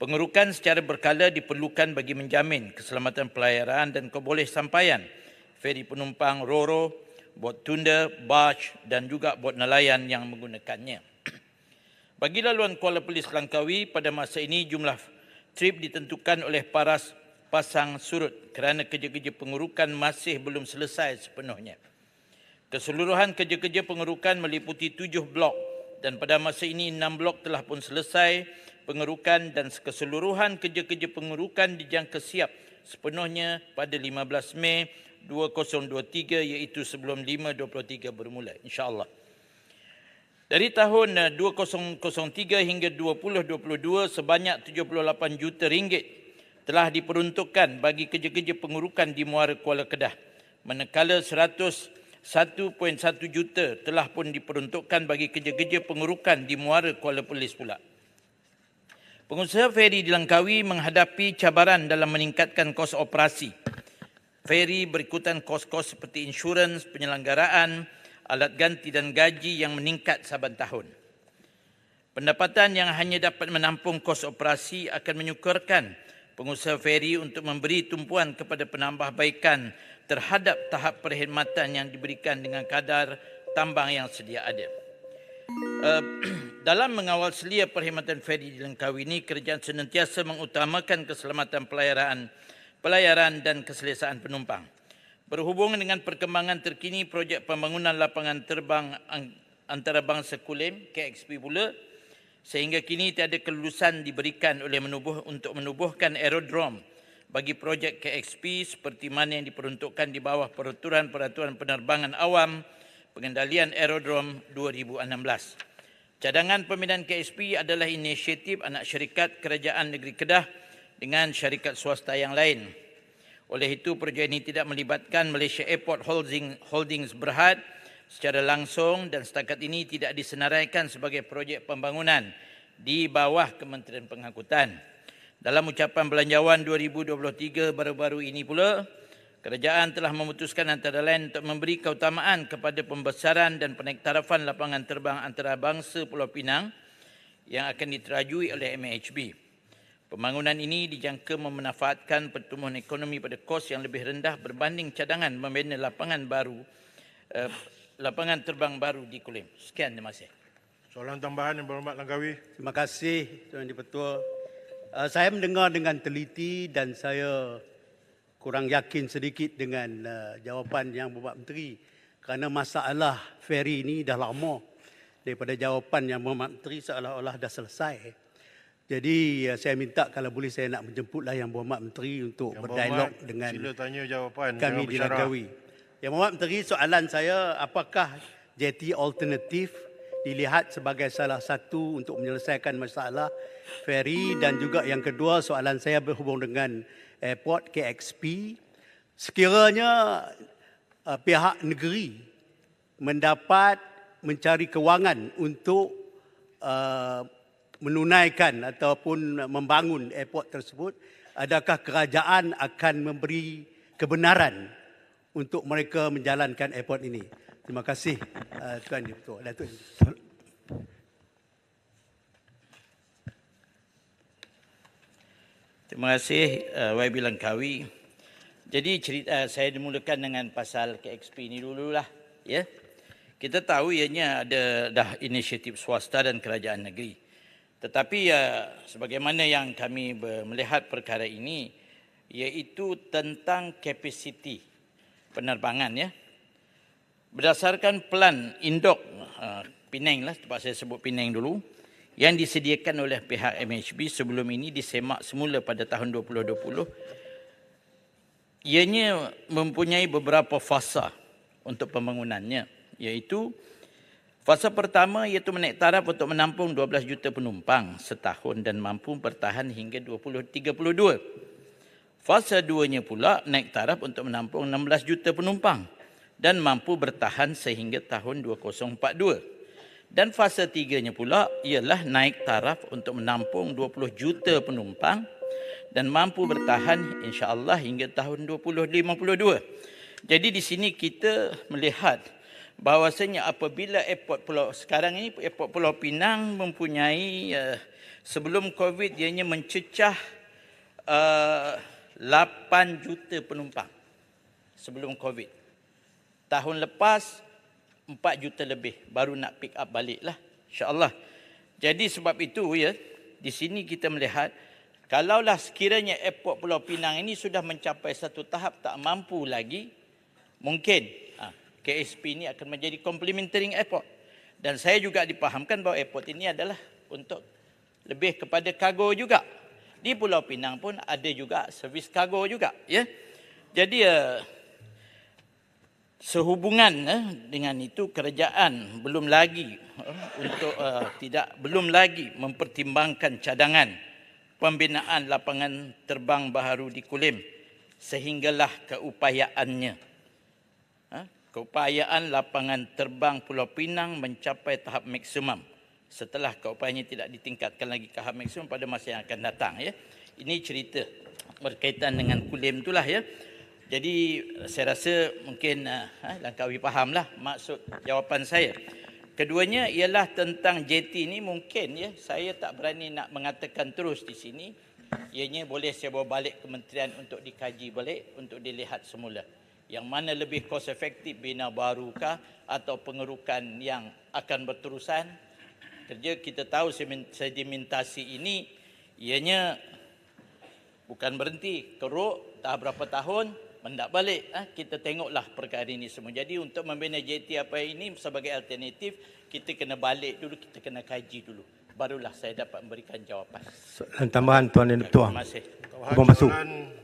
Pengerukan secara berkala diperlukan bagi menjamin keselamatan pelayaran dan kebolehsampaian feri penumpang Roro, bot tunda, barge dan juga bot nelayan yang menggunakannya. Bagi laluan Kuala Perlis Langkawi, pada masa ini jumlah trip ditentukan oleh paras pasang surut kerana kerja-kerja pengerukan masih belum selesai sepenuhnya. Keseluruhan kerja-kerja pengerukan meliputi 7 blok dan pada masa ini 6 blok telah pun selesai pengerukan dan keseluruhan kerja-kerja pengerukan dijangka siap sepenuhnya pada 15 Mei 2023, iaitu sebelum 5.23 bermula, insya-Allah. Dari tahun 2003 hingga 2022, sebanyak 78 juta ringgit telah diperuntukkan bagi kerja-kerja pengerukan di Muara Kuala Kedah, manakala 101.1 juta telah pun diperuntukkan bagi kerja-kerja pengerukan di Muara Kuala Perlis pula. Pengusaha feri di Langkawi menghadapi cabaran dalam meningkatkan kos operasi feri berikutan kos-kos seperti insurans, penyelenggaraan, alat ganti dan gaji yang meningkat saban tahun. Pendapatan yang hanya dapat menampung kos operasi akan menyukurkan pengusaha feri untuk memberi tumpuan kepada penambahbaikan terhadap tahap perkhidmatan yang diberikan dengan kadar tambang yang sedia ada. Dalam mengawal selia perkhidmatan feri di Langkawi ini, kerajaan senantiasa mengutamakan keselamatan pelayaran dan keselesaan penumpang. Berhubungan dengan perkembangan terkini projek pembangunan lapangan terbang antarabangsa Kulim KXP pula, sehingga kini tiada kelulusan diberikan oleh untuk menubuhkan aerodrom bagi projek KXP seperti mana yang diperuntukkan di bawah Peraturan Penerbangan Awam Pengendalian Aerodrom 2016. Cadangan pemindahan KXP adalah inisiatif anak syarikat Kerajaan Negeri Kedah dengan syarikat swasta yang lain. Oleh itu, projek ini tidak melibatkan Malaysia Airport Holdings Berhad secara langsung dan setakat ini tidak disenaraikan sebagai projek pembangunan di bawah Kementerian Pengangkutan. Dalam ucapan belanjawan 2023 baru-baru ini pula, kerajaan telah memutuskan antara lain untuk memberi keutamaan kepada pembesaran dan penaiktarafan lapangan terbang antarabangsa Pulau Pinang yang akan diterajui oleh MHB. Pembangunan ini dijangka memanfaatkan pertumbuhan ekonomi pada kos yang lebih rendah berbanding cadangan membina lapangan terbang baru di Kulim. Sekian, terima kasih. Soalan tambahan Yang Berhormat Langkawi. Terima kasih Tuan Di-Pertua. Saya mendengar dengan teliti dan saya kurang yakin sedikit dengan jawapan Yang Berhormat Menteri kerana masalah feri ini dah lama daripada jawapan Yang Berhormat Menteri seolah-olah dah selesai. Jadi saya minta kalau boleh saya nak menjemputlah Yang Berhormat Menteri untuk berdialog dengan sila tanya jawapan, kami di Langkawi. Yang Berhormat Menteri, soalan saya, apakah jeti alternatif dilihat sebagai salah satu untuk menyelesaikan masalah feri, dan juga yang kedua soalan saya berhubung dengan airport KXP. Sekiranya pihak negeri mendapat mencari kewangan untuk menunaikan ataupun membangun airport tersebut, adakah kerajaan akan memberi kebenaran untuk mereka menjalankan airport ini? Terima kasih Tuan Di-Pertua. Datuk. Terima kasih YB Langkawi. Jadi cerita saya dimulakan dengan pasal KXP ini dululah, ya. Kita tahu ianya ada dah inisiatif swasta dan kerajaan negeri. Tetapi sebagaimana yang kami melihat perkara ini, iaitu tentang kapasiti penerbangan, ya. Berdasarkan pelan indok Penang lah, tempat saya sebut Penang dulu, yang disediakan oleh pihak MHB sebelum ini disemak semula pada tahun 2020, ianya mempunyai beberapa fasa untuk pembangunannya, iaitu fasa pertama iaitu menaik taraf untuk menampung 12 juta penumpang setahun dan mampu bertahan hingga 2032. Fasa 2-nya pula naik taraf untuk menampung 16 juta penumpang dan mampu bertahan sehingga tahun 2042. Dan fasa 3-nya pula ialah naik taraf untuk menampung 20 juta penumpang dan mampu bertahan insya-Allah hingga tahun 2052. Jadi di sini kita melihat bahawasanya apabila airport Pulau sekarang ini, airport Pulau Pinang mempunyai sebelum Covid ianya mencecah 8 juta penumpang sebelum Covid. Tahun lepas 4 juta lebih baru nak pick up balik lah, insya-Allah. Jadi sebab itu, ya, di sini kita melihat kalaulah sekiranya airport Pulau Pinang ini sudah mencapai satu tahap tak mampu lagi, mungkin KSP ini akan menjadi complementary airport. Dan saya juga dipahamkan bahawa airport ini adalah untuk lebih kepada kargo juga. Di Pulau Pinang pun ada juga servis kargo juga, ya. Jadi sehubungan dengan itu, kerajaan belum lagi belum lagi mempertimbangkan cadangan pembinaan lapangan terbang baharu di Kulim sehinggalah keupayaan lapangan terbang Pulau Pinang mencapai tahap maksimum. Setelah keupayaannya tidak ditingkatkan lagi ke tahap maksimum pada masa yang akan datang, ya. Ini cerita berkaitan dengan Kulim itulah, ya. Jadi saya rasa mungkin Langkawi fahamlah maksud jawapan saya. Keduanya ialah tentang JT ini, mungkin, ya, saya tak berani nak mengatakan terus di sini ianya boleh saya bawa balik kementerian untuk dikaji balik, untuk dilihat semula. Yang mana lebih cost efektif, bina barukah atau pengerukan yang akan berterusan. Kerja kita tahu sedimentasi ini ianya bukan berhenti, keruk, tak berapa tahun, mendak balik. Kita tengoklah perkara ini semua. Jadi untuk membina JT apa ini sebagai alternatif, kita kena balik dulu, kita kena kaji dulu. Barulah saya dapat memberikan jawapan. Soalan tambahan Tuan Yang Ketua. Terima kasih. Abang masuk.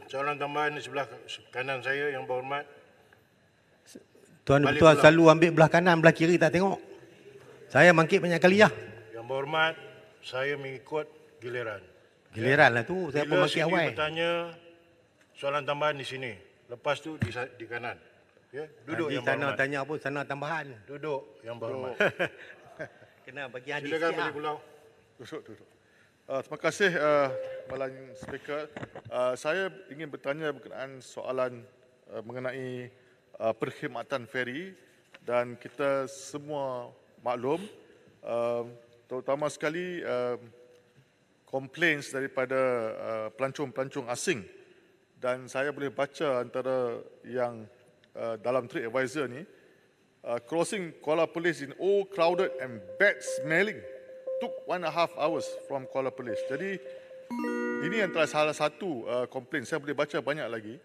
Soalan tambahan di sebelah kanan saya yang berhormat. Tuan Yang Ketua selalu ambil belah kanan, belah kiri tak tengok. Saya mangkit banyak kali lah. Yang berhormat, saya mengikut giliran. Giliran lah tu, saya pun mangkit awal. Bertanya soalan tambahan di sini. Lepas tu di kanan. Ya, duduk yang sana berhormat. tanya apa, sana tambahan. Duduk yang berhormat. Kena bagi hadis Silakan sikit Beli Pulau. Duduk. Terima kasih Malang Speaker. Saya ingin bertanya berkenaan soalan mengenai perkhidmatan feri, dan kita semua maklum terutama sekali complaints daripada pelancong-pelancong asing, dan saya boleh baca antara yang dalam Trade Advisor ni, crossing Kuala Perlis in all crowded and bad smelling took 1.5 hours from Kuala Perlis. Jadi ini antara salah satu komplain. Saya boleh baca banyak lagi.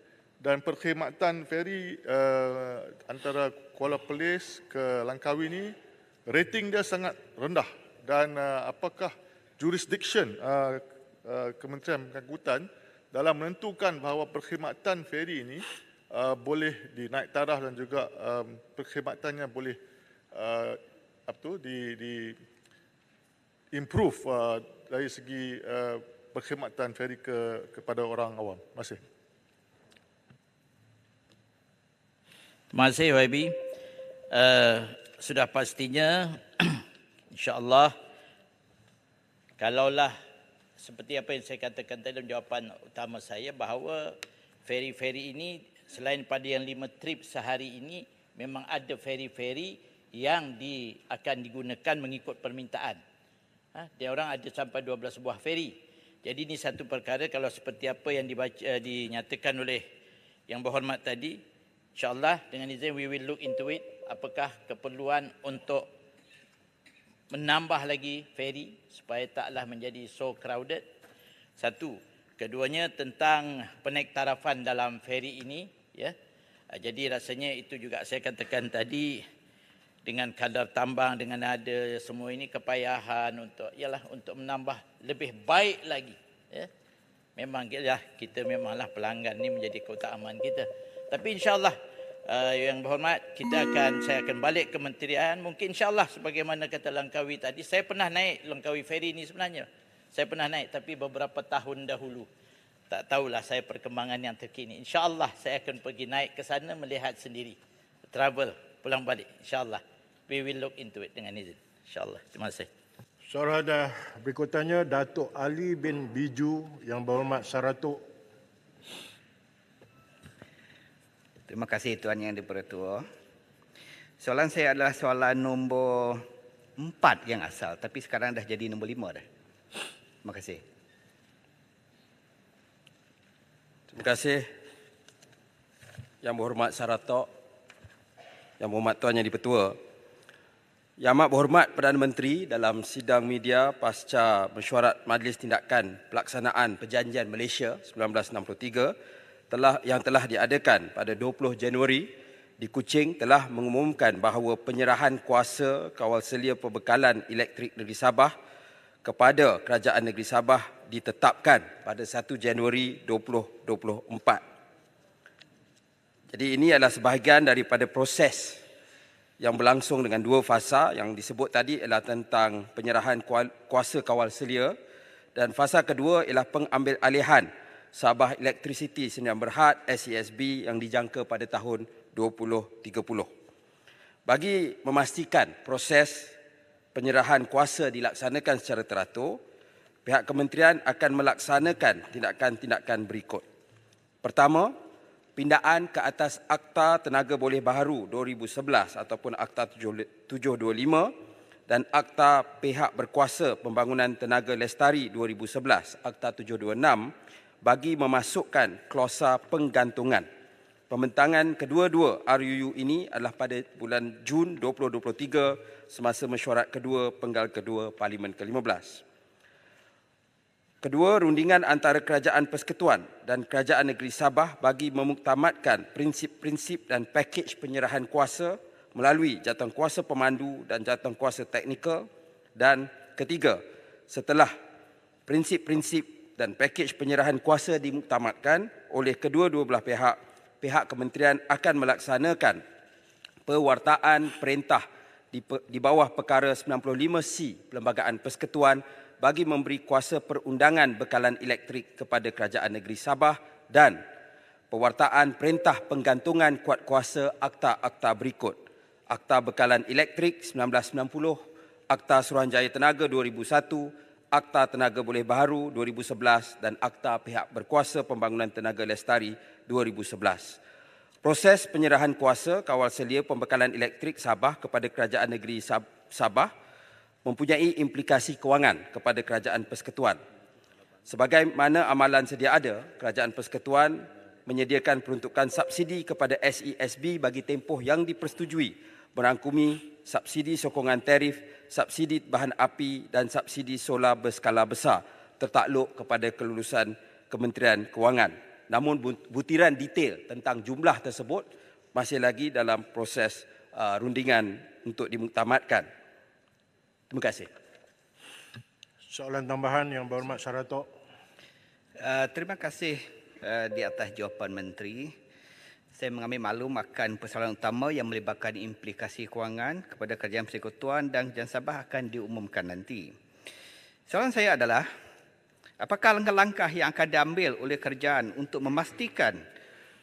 Dan perkhidmatan feri antara Kuala Perlis ke Langkawi ni, rating dia sangat rendah. Dan apakah jurisdiction Kementerian Pengangkutan dalam menentukan bahawa perkhidmatan feri ini boleh dinaik taraf dan juga perkhidmatannya boleh di improve dari segi perkhidmatan feri kepada orang awam. Terima kasih. Terima kasih YB. Sudah pastinya insya-Allah kalaulah seperti apa yang saya katakan tadi dalam jawapan utama saya, bahawa feri-feri ini selain pada yang 5 trip sehari ini, memang ada feri-feri yang akan digunakan mengikut permintaan. Dia orang ada sampai 12 buah feri. Jadi ini satu perkara, kalau seperti apa yang dinyatakan oleh yang berhormat tadi, insya-Allah dengan izin we will look into it, apakah keperluan untuk menambah lagi feri supaya taklah menjadi so crowded. Satu. Keduanya tentang penaik tarafan dalam feri ini, ya. Jadi rasanya itu juga saya katakan tadi, dengan kadar tambang, dengan ada semua ini kepayahan untuk menambah lebih baik lagi, ya. Memang kita memanglah pelanggan ni menjadi keutamaan kita. Tapi insya-Allah yang berhormat, saya akan balik kementerian, mungkin insya-Allah sebagaimana kata Langkawi tadi. Saya pernah naik Langkawi ferry ni sebenarnya. Saya pernah naik tapi beberapa tahun dahulu. Tak tahulah saya perkembangan yang terkini. Insya-Allah saya akan pergi naik ke sana melihat sendiri. Travel, pulang balik insya-Allah. We will look into it dengan izin. Insya-Allah. Terima kasih. Soalan berikutnya Datuk Ali bin Biju yang berhormat Saratuk. Terima kasih Tuan Yang Dipertua. Soalan saya adalah soalan nombor 4 yang asal, tapi sekarang dah jadi nombor 5 dah. Terima kasih. Terima kasih Yang Berhormat Saratok, Yang Berhormat Tuan Yang Dipertua. Yang Amat Berhormat Perdana Menteri, dalam sidang media pasca mesyuarat Majlis Tindakan Pelaksanaan Perjanjian Malaysia 1963 yang telah diadakan pada 20 Januari di Kuching, telah mengumumkan bahawa penyerahan kuasa kawal selia perbekalan elektrik Negeri Sabah kepada Kerajaan Negeri Sabah ditetapkan pada 1 Januari 2024. Jadi ini adalah sebahagian daripada proses yang berlangsung dengan 2 fasa. Yang disebut tadi adalah tentang penyerahan kuasa kawal selia, dan fasa kedua ialah pengambilalihan Sabah Electricity Sdn Bhd SESB yang dijangka pada tahun 2030. Bagi memastikan proses penyerahan kuasa dilaksanakan secara teratur, pihak kementerian akan melaksanakan tindakan-tindakan berikut. Pertama, pindaan ke atas Akta Tenaga Boleh Baharu 2011 ataupun Akta 725 dan Akta Pihak Berkuasa Pembangunan Tenaga Lestari 2011, Akta 726, bagi memasukkan klausa penggantungan. Pembentangan kedua-dua RUU ini adalah pada bulan Jun 2023 semasa mesyuarat kedua penggal kedua Parlimen ke-15. Kedua, rundingan antara Kerajaan Persekutuan dan Kerajaan Negeri Sabah bagi memuktamadkan prinsip-prinsip dan pakej penyerahan kuasa melalui jawatankuasa pemandu dan jawatankuasa teknikal. Dan ketiga, setelah prinsip-prinsip dan pakej penyerahan kuasa dimuktamadkan oleh kedua-dua belah pihak, pihak kementerian akan melaksanakan pewartaan perintah di bawah perkara 95C Perlembagaan Persekutuan bagi memberi kuasa perundangan bekalan elektrik kepada Kerajaan Negeri Sabah dan pewartaan perintah penggantungan kuat kuasa akta-akta berikut: Akta Bekalan Elektrik 1990, Akta Suruhanjaya Tenaga 2001, Akta Tenaga Boleh Baharu 2011 dan Akta Pihak Berkuasa Pembangunan Tenaga Lestari 2011. Proses penyerahan kuasa kawal selia pembekalan elektrik Sabah kepada Kerajaan Negeri Sabah mempunyai implikasi kewangan kepada Kerajaan Persekutuan. Sebagaimana amalan sedia ada, Kerajaan Persekutuan menyediakan peruntukan subsidi kepada SESB bagi tempoh yang dipersetujui, merangkumi subsidi sokongan tarif, subsidi bahan api dan subsidi solar berskala besar tertakluk kepada kelulusan Kementerian Kewangan. Namun butiran detail tentang jumlah tersebut masih lagi dalam proses rundingan untuk dimuktamadkan. Terima kasih. Soalan tambahan Yang Berhormat Saratok. Terima kasih di atas jawapan Menteri. Saya mengambil maklum akan persoalan utama yang melibatkan implikasi kewangan kepada Kerajaan Persekutuan dan Kerajaan Sabah akan diumumkan nanti. Soalan saya adalah, apakah langkah-langkah yang akan diambil oleh kerajaan untuk memastikan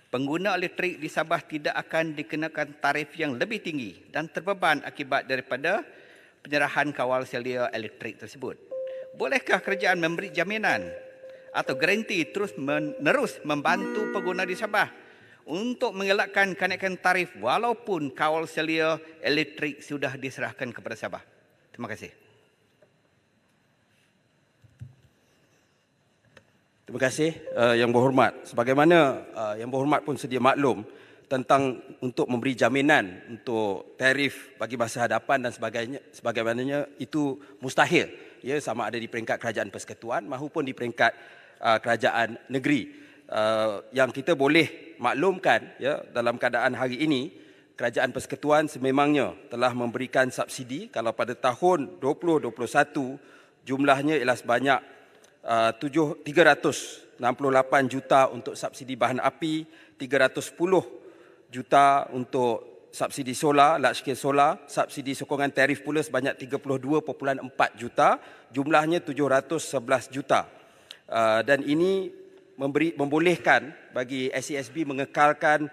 pengguna elektrik di Sabah tidak akan dikenakan tarif yang lebih tinggi dan terbeban akibat daripada penyerahan kawal selia elektrik tersebut? Bolehkah kerajaan memberi jaminan atau garanti terus-menerus membantu pengguna di Sabah untuk mengelakkan kenaikan tarif walaupun kawal selia elektrik sudah diserahkan kepada Sabah? Terima kasih. Terima kasih Yang Berhormat. Sebagaimana Yang Berhormat pun sedia maklum tentang untuk memberi jaminan untuk tarif bagi masa hadapan dan sebagainya itu mustahil, ya, sama ada di peringkat Kerajaan Persekutuan maupun di peringkat kerajaan negeri. Yang kita boleh maklumkan, ya, dalam keadaan hari ini Kerajaan Persekutuan sememangnya telah memberikan subsidi. Kalau pada tahun 2021 jumlahnya ialah sebanyak 368 juta untuk subsidi bahan api, 310 juta untuk subsidi solar, large scale solar, subsidi sokongan tarif pula sebanyak 32.4 juta, jumlahnya 711 juta. Dan ini membolehkan bagi SESB mengekalkan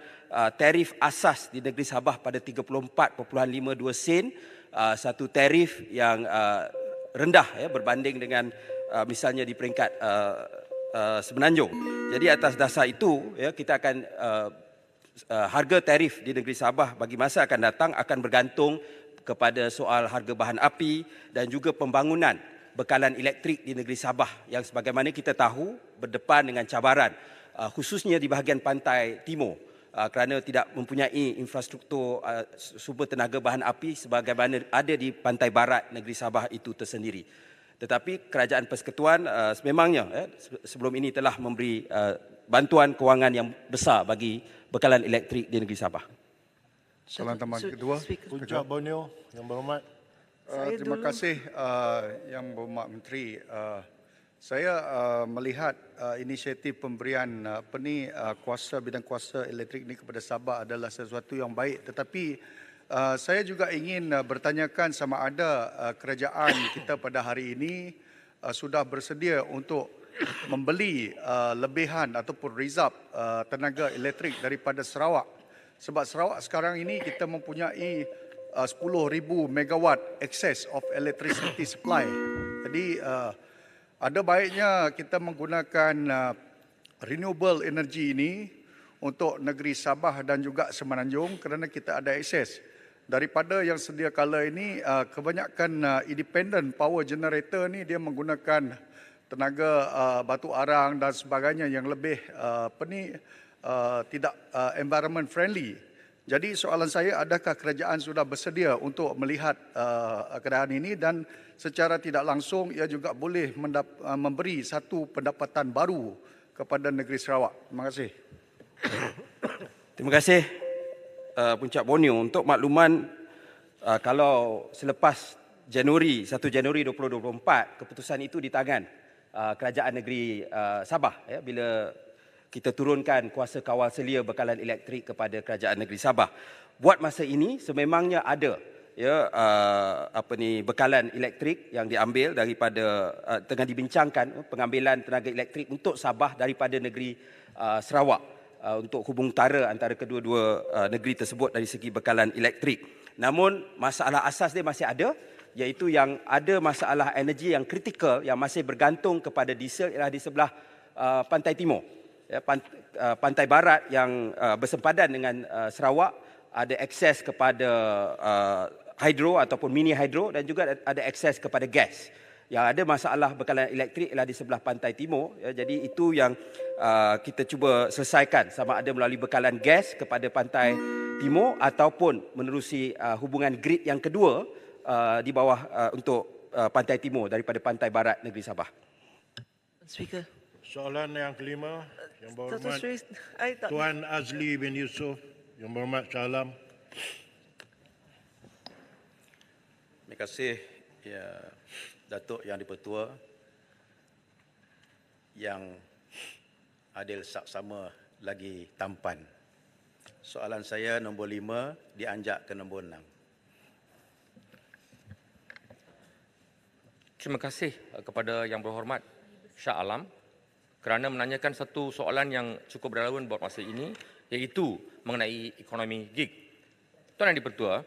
tarif asas di negeri Sabah pada 34.52 sen, satu tarif yang rendah, ya, berbanding dengan misalnya di peringkat Semenanjung. Jadi atas dasar itu, ya, kita akan harga tarif di negeri Sabah bagi masa akan datang akan bergantung kepada soal harga bahan api dan juga pembangunan bekalan elektrik di negeri Sabah yang sebagaimana kita tahu berdepan dengan cabaran khususnya di bahagian pantai timur kerana tidak mempunyai infrastruktur sumber tenaga bahan api sebagaimana ada di pantai barat negeri Sabah itu tersendiri. Tetapi Kerajaan Persekutuan sememangnya sebelum ini telah memberi bantuan kewangan yang besar bagi bekalan elektrik di negeri Sabah. Soalan tambahan kedua. Puncak Borneo, Yang Berhormat. Terima kasih Yang Berhormat Menteri. Saya melihat inisiatif pemberian kuasa bidang kuasa elektrik ini kepada Sabah adalah sesuatu yang baik, tetapi saya juga ingin bertanyakan sama ada kerajaan kita pada hari ini sudah bersedia untuk membeli lebihan ataupun reserve tenaga elektrik daripada Sarawak. Sebab Sarawak sekarang ini kita mempunyai 10,000 megawatt excess of electricity supply. Jadi ada baiknya kita menggunakan renewable energy ini untuk negeri Sabah dan juga Semenanjung kerana kita ada akses. daripada yang sedia kala ini kebanyakan independent power generator ni dia menggunakan tenaga batu arang dan sebagainya yang lebih tidak environment friendly. Jadi soalan saya, adakah kerajaan sudah bersedia untuk melihat keadaan ini dan secara tidak langsung ia juga boleh memberi satu pendapatan baru kepada negeri Sarawak? Terima kasih. Terima kasih Puncak Borneo. Untuk makluman, kalau selepas 1 Januari 2024, keputusan itu di tangan kerajaan negeri Sabah, ya, bila kita turunkan kuasa kawal selia bekalan elektrik kepada kerajaan negeri Sabah. Buat masa ini sememangnya ada, ya, bekalan elektrik yang diambil daripada tengah dibincangkan pengambilan tenaga elektrik untuk Sabah daripada negeri Sarawak untuk hubung utara antara kedua-dua negeri tersebut dari segi bekalan elektrik. Namun masalah asas dia masih ada, iaitu yang ada masalah energi yang kritikal yang masih bergantung kepada diesel ialah di sebelah pantai timur. Ya, pantai barat yang bersempadan dengan Sarawak ada akses kepada hidro ataupun mini hidro dan juga ada akses kepada gas. Yang ada masalah bekalan elektrik ialah di sebelah pantai timur. Ya, jadi itu yang kita cuba selesaikan, sama ada melalui bekalan gas kepada pantai timur ataupun menerusi hubungan grid yang kedua di bawah untuk pantai timur daripada pantai barat negeri Sabah. Speaker. Soalan yang kelima, yang berhormat Tuan Azli bin Yusof, yang berhormat Shah Alam. Terima kasih ya, Datuk Yang di-Pertua, yang adil saksama lagi tampan. Soalan saya nombor 5 dianjak ke nombor 6. Terima kasih kepada Yang Berhormat Shah Alam kerana menanyakan satu soalan yang cukup relevan buat masa ini, iaitu mengenai ekonomi gig. Tuan Yang di-Pertua,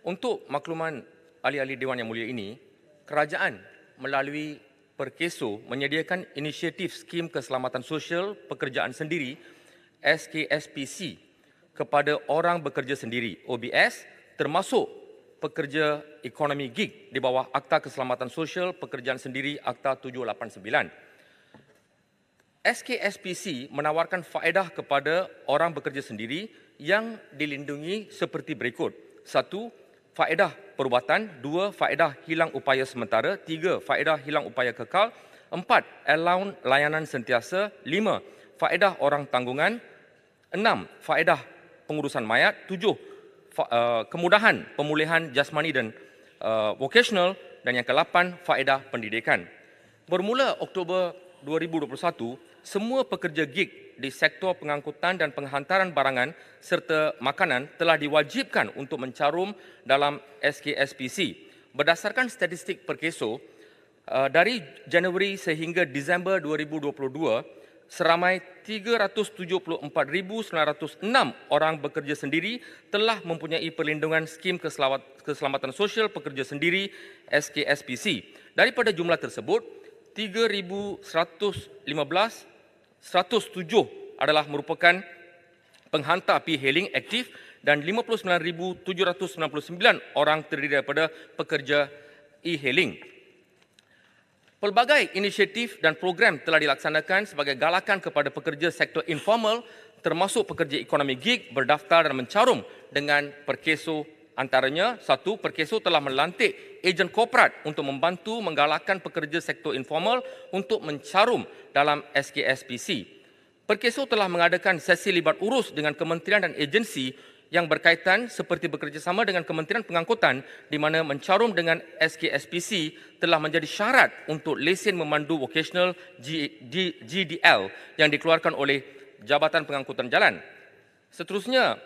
untuk makluman ahli-ahli Dewan Yang Mulia ini, kerajaan melalui Perkeso menyediakan inisiatif skim keselamatan sosial pekerjaan sendiri SKSPC kepada orang bekerja sendiri OBS, termasuk pekerja ekonomi gig di bawah Akta Keselamatan Sosial Pekerjaan Sendiri Akta 789. SKSPC menawarkan faedah kepada orang bekerja sendiri yang dilindungi seperti berikut. 1. Faedah perubatan. 2. Faedah hilang upaya sementara. 3. Faedah hilang upaya kekal. 4. Allowance layanan sentiasa. 5. Faedah orang tanggungan. 6. Faedah pengurusan mayat. 7. Kemudahan pemulihan jasmani dan vocational. Dan yang ke-8, faedah pendidikan. Bermula Oktober 2021, semua pekerja gig di sektor pengangkutan dan penghantaran barangan serta makanan telah diwajibkan untuk mencarum dalam SKSPC. Berdasarkan statistik Perkeso, dari Januari sehingga Disember 2022, seramai 374,906 orang bekerja sendiri telah mempunyai perlindungan skim keselamatan sosial pekerja sendiri SKSPC. Daripada jumlah tersebut, 3,107 adalah merupakan penghantar e-hailing aktif dan 59,799 orang terdiri daripada pekerja e-hailing. Pelbagai inisiatif dan program telah dilaksanakan sebagai galakan kepada pekerja sektor informal termasuk pekerja ekonomi gig berdaftar dan mencarum dengan Perkeso. Antaranya, 1. Perkeso telah melantik ejen korporat untuk membantu menggalakkan pekerja sektor informal untuk mencarum dalam SKSPC. Perkeso telah mengadakan sesi libat urus dengan kementerian dan agensi yang berkaitan seperti bekerjasama dengan Kementerian Pengangkutan di mana mencarum dengan SKSPC telah menjadi syarat untuk lesen memandu vocational GDL yang dikeluarkan oleh Jabatan Pengangkutan Jalan. Seterusnya,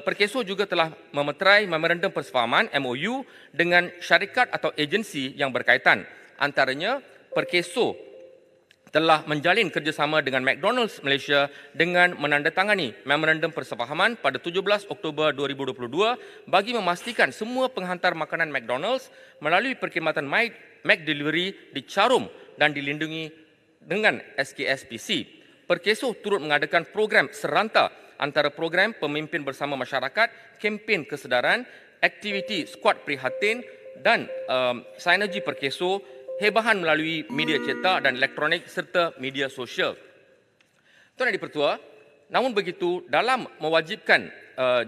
Perkeso juga telah memeterai memorandum persefahaman MOU dengan syarikat atau agensi yang berkaitan. Antaranya, Perkeso telah menjalin kerjasama dengan McDonald's Malaysia dengan menandatangani memorandum persefahaman pada 17 Oktober 2022 bagi memastikan semua penghantar makanan McDonald's melalui perkhidmatan McDelivery dicarum dan dilindungi dengan SKSPC. Perkeso turut mengadakan program seranta antara program pemimpin bersama masyarakat, kempen kesedaran, aktiviti skuad prihatin dan sinergi perkeso, hebahan melalui media cetak dan elektronik serta media sosial. Tuan Yang di-Pertua, namun begitu dalam mewajibkan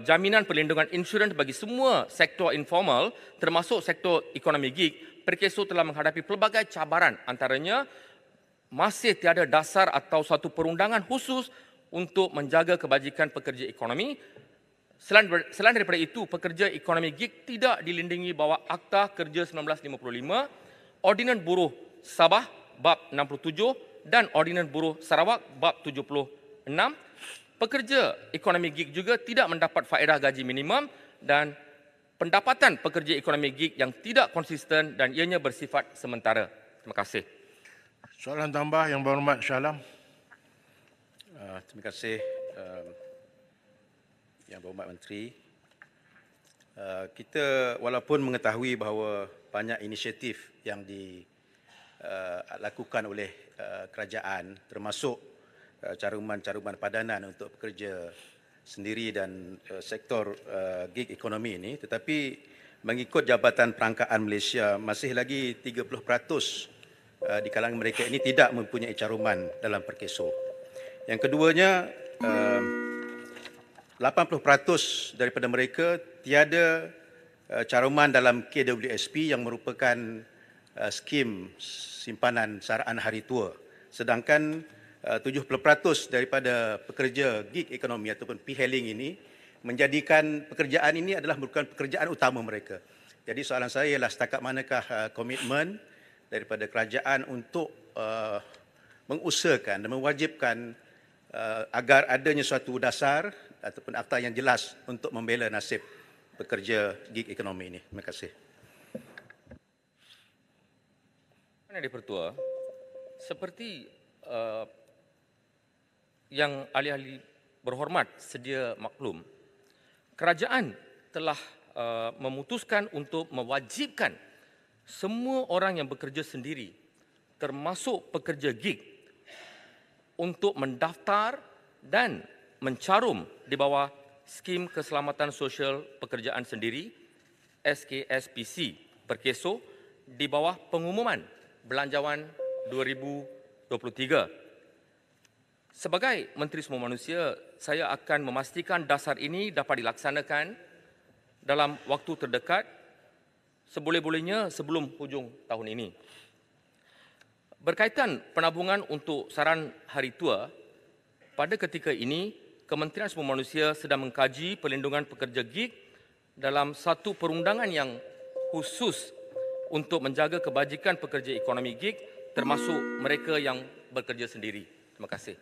jaminan perlindungan insurans bagi semua sektor informal termasuk sektor ekonomi gig, Perkeso telah menghadapi pelbagai cabaran, antaranya masih tiada dasar atau satu perundangan khusus untuk menjaga kebajikan pekerja ekonomi. Selain daripada itu, pekerja ekonomi gig tidak dilindungi bawah Akta Kerja 1955, Ordinan Buruh Sabah Bab 67 dan Ordinan Buruh Sarawak Bab 76. Pekerja ekonomi gig juga tidak mendapat faedah gaji minimum dan pendapatan pekerja ekonomi gig yang tidak konsisten dan ianya bersifat sementara. Terima kasih. Soalan tambah Yang Berhormat Shah Alam. Terima kasih Yang Berhormat Menteri. Kita walaupun mengetahui bahawa banyak inisiatif yang dilakukan oleh kerajaan termasuk caruman-caruman padanan untuk pekerja sendiri dan sektor gig ekonomi ini, tetapi mengikut Jabatan Perangkaan Malaysia masih lagi 30% di kalangan mereka ini tidak mempunyai caruman dalam Perkeso. Yang keduanya, 80% daripada mereka tiada caruman dalam KWSP yang merupakan skim simpanan saraan hari tua. Sedangkan 70% daripada pekerja gig ekonomi ataupun P-Hailing ini menjadikan pekerjaan ini adalah merupakan pekerjaan utama mereka. Jadi soalan saya ialah setakat manakah komitmen daripada kerajaan untuk mengusahakan dan mewajibkan agar adanya suatu dasar ataupun akta yang jelas untuk membela nasib pekerja gig ekonomi ini. Terima kasih. Yang di-Pertua, seperti yang ahli-ahli berhormat sedia maklum, kerajaan telah memutuskan untuk mewajibkan semua orang yang bekerja sendiri, termasuk pekerja gig, untuk mendaftar dan mencarum di bawah Skim Keselamatan Sosial Pekerjaan Sendiri, SKSPC, Perkeso, di bawah pengumuman Belanjawan 2023. Sebagai Menteri Semua Manusia, saya akan memastikan dasar ini dapat dilaksanakan dalam waktu terdekat, seboleh-bolehnya sebelum hujung tahun ini. Berkaitan penabungan untuk saran hari tua, pada ketika ini, Kementerian Semua Manusia sedang mengkaji perlindungan pekerja gig dalam satu perundangan yang khusus untuk menjaga kebajikan pekerja ekonomi gig, termasuk mereka yang bekerja sendiri. Terima kasih.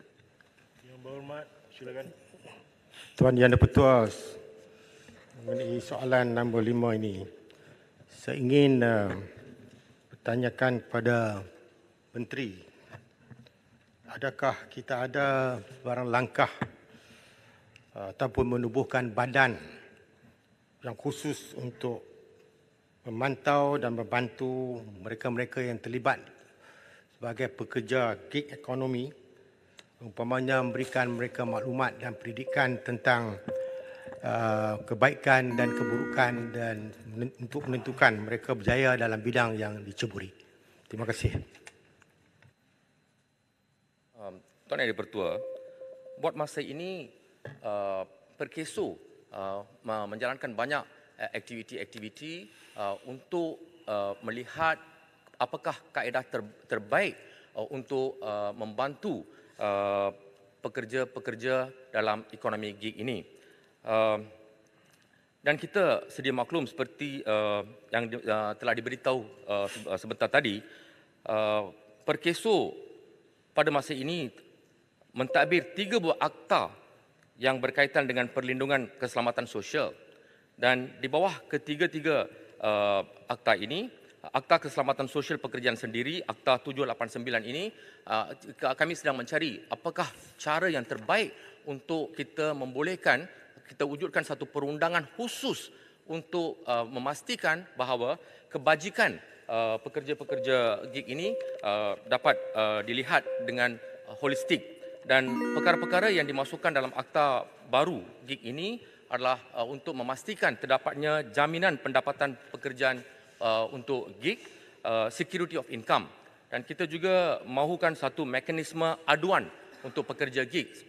Yang Berhormat, silakan. Tuan Yang di-Pertua, mengenai soalan nombor 5 ini, saya ingin bertanyakan kepada Menteri, adakah kita ada sebarang langkah ataupun menubuhkan badan yang khusus untuk memantau dan membantu mereka-mereka yang terlibat sebagai pekerja gig ekonomi, umpamanya memberikan mereka maklumat dan pendidikan tentang kebaikan dan keburukan dan untuk menentukan mereka berjaya dalam bidang yang diceburi. Terima kasih. Tuan Yang di-Pertua, buat masa ini Perkeso menjalankan banyak aktiviti-aktiviti untuk melihat apakah kaedah terbaik untuk membantu pekerja-pekerja dalam ekonomi gig ini. Dan kita sedia maklum seperti yang telah diberitahu sebentar tadi, Perkeso pada masa ini mentadbir 3 buah akta yang berkaitan dengan perlindungan keselamatan sosial. Dan di bawah ketiga-tiga akta ini, Akta Keselamatan Sosial Pekerjaan Sendiri, Akta 789 ini, kami sedang mencari apakah cara yang terbaik untuk kita membolehkan, kita wujudkan satu perundangan khusus untuk memastikan bahawa kebajikan pekerja-pekerja gig ini dapat dilihat dengan holistik Dan perkara-perkara yang dimasukkan dalam akta baru GIG ini adalah untuk memastikan terdapatnya jaminan pendapatan pekerjaan untuk GIG, security of income. Dan kita juga mahukan satu mekanisme aduan untuk pekerja GIG.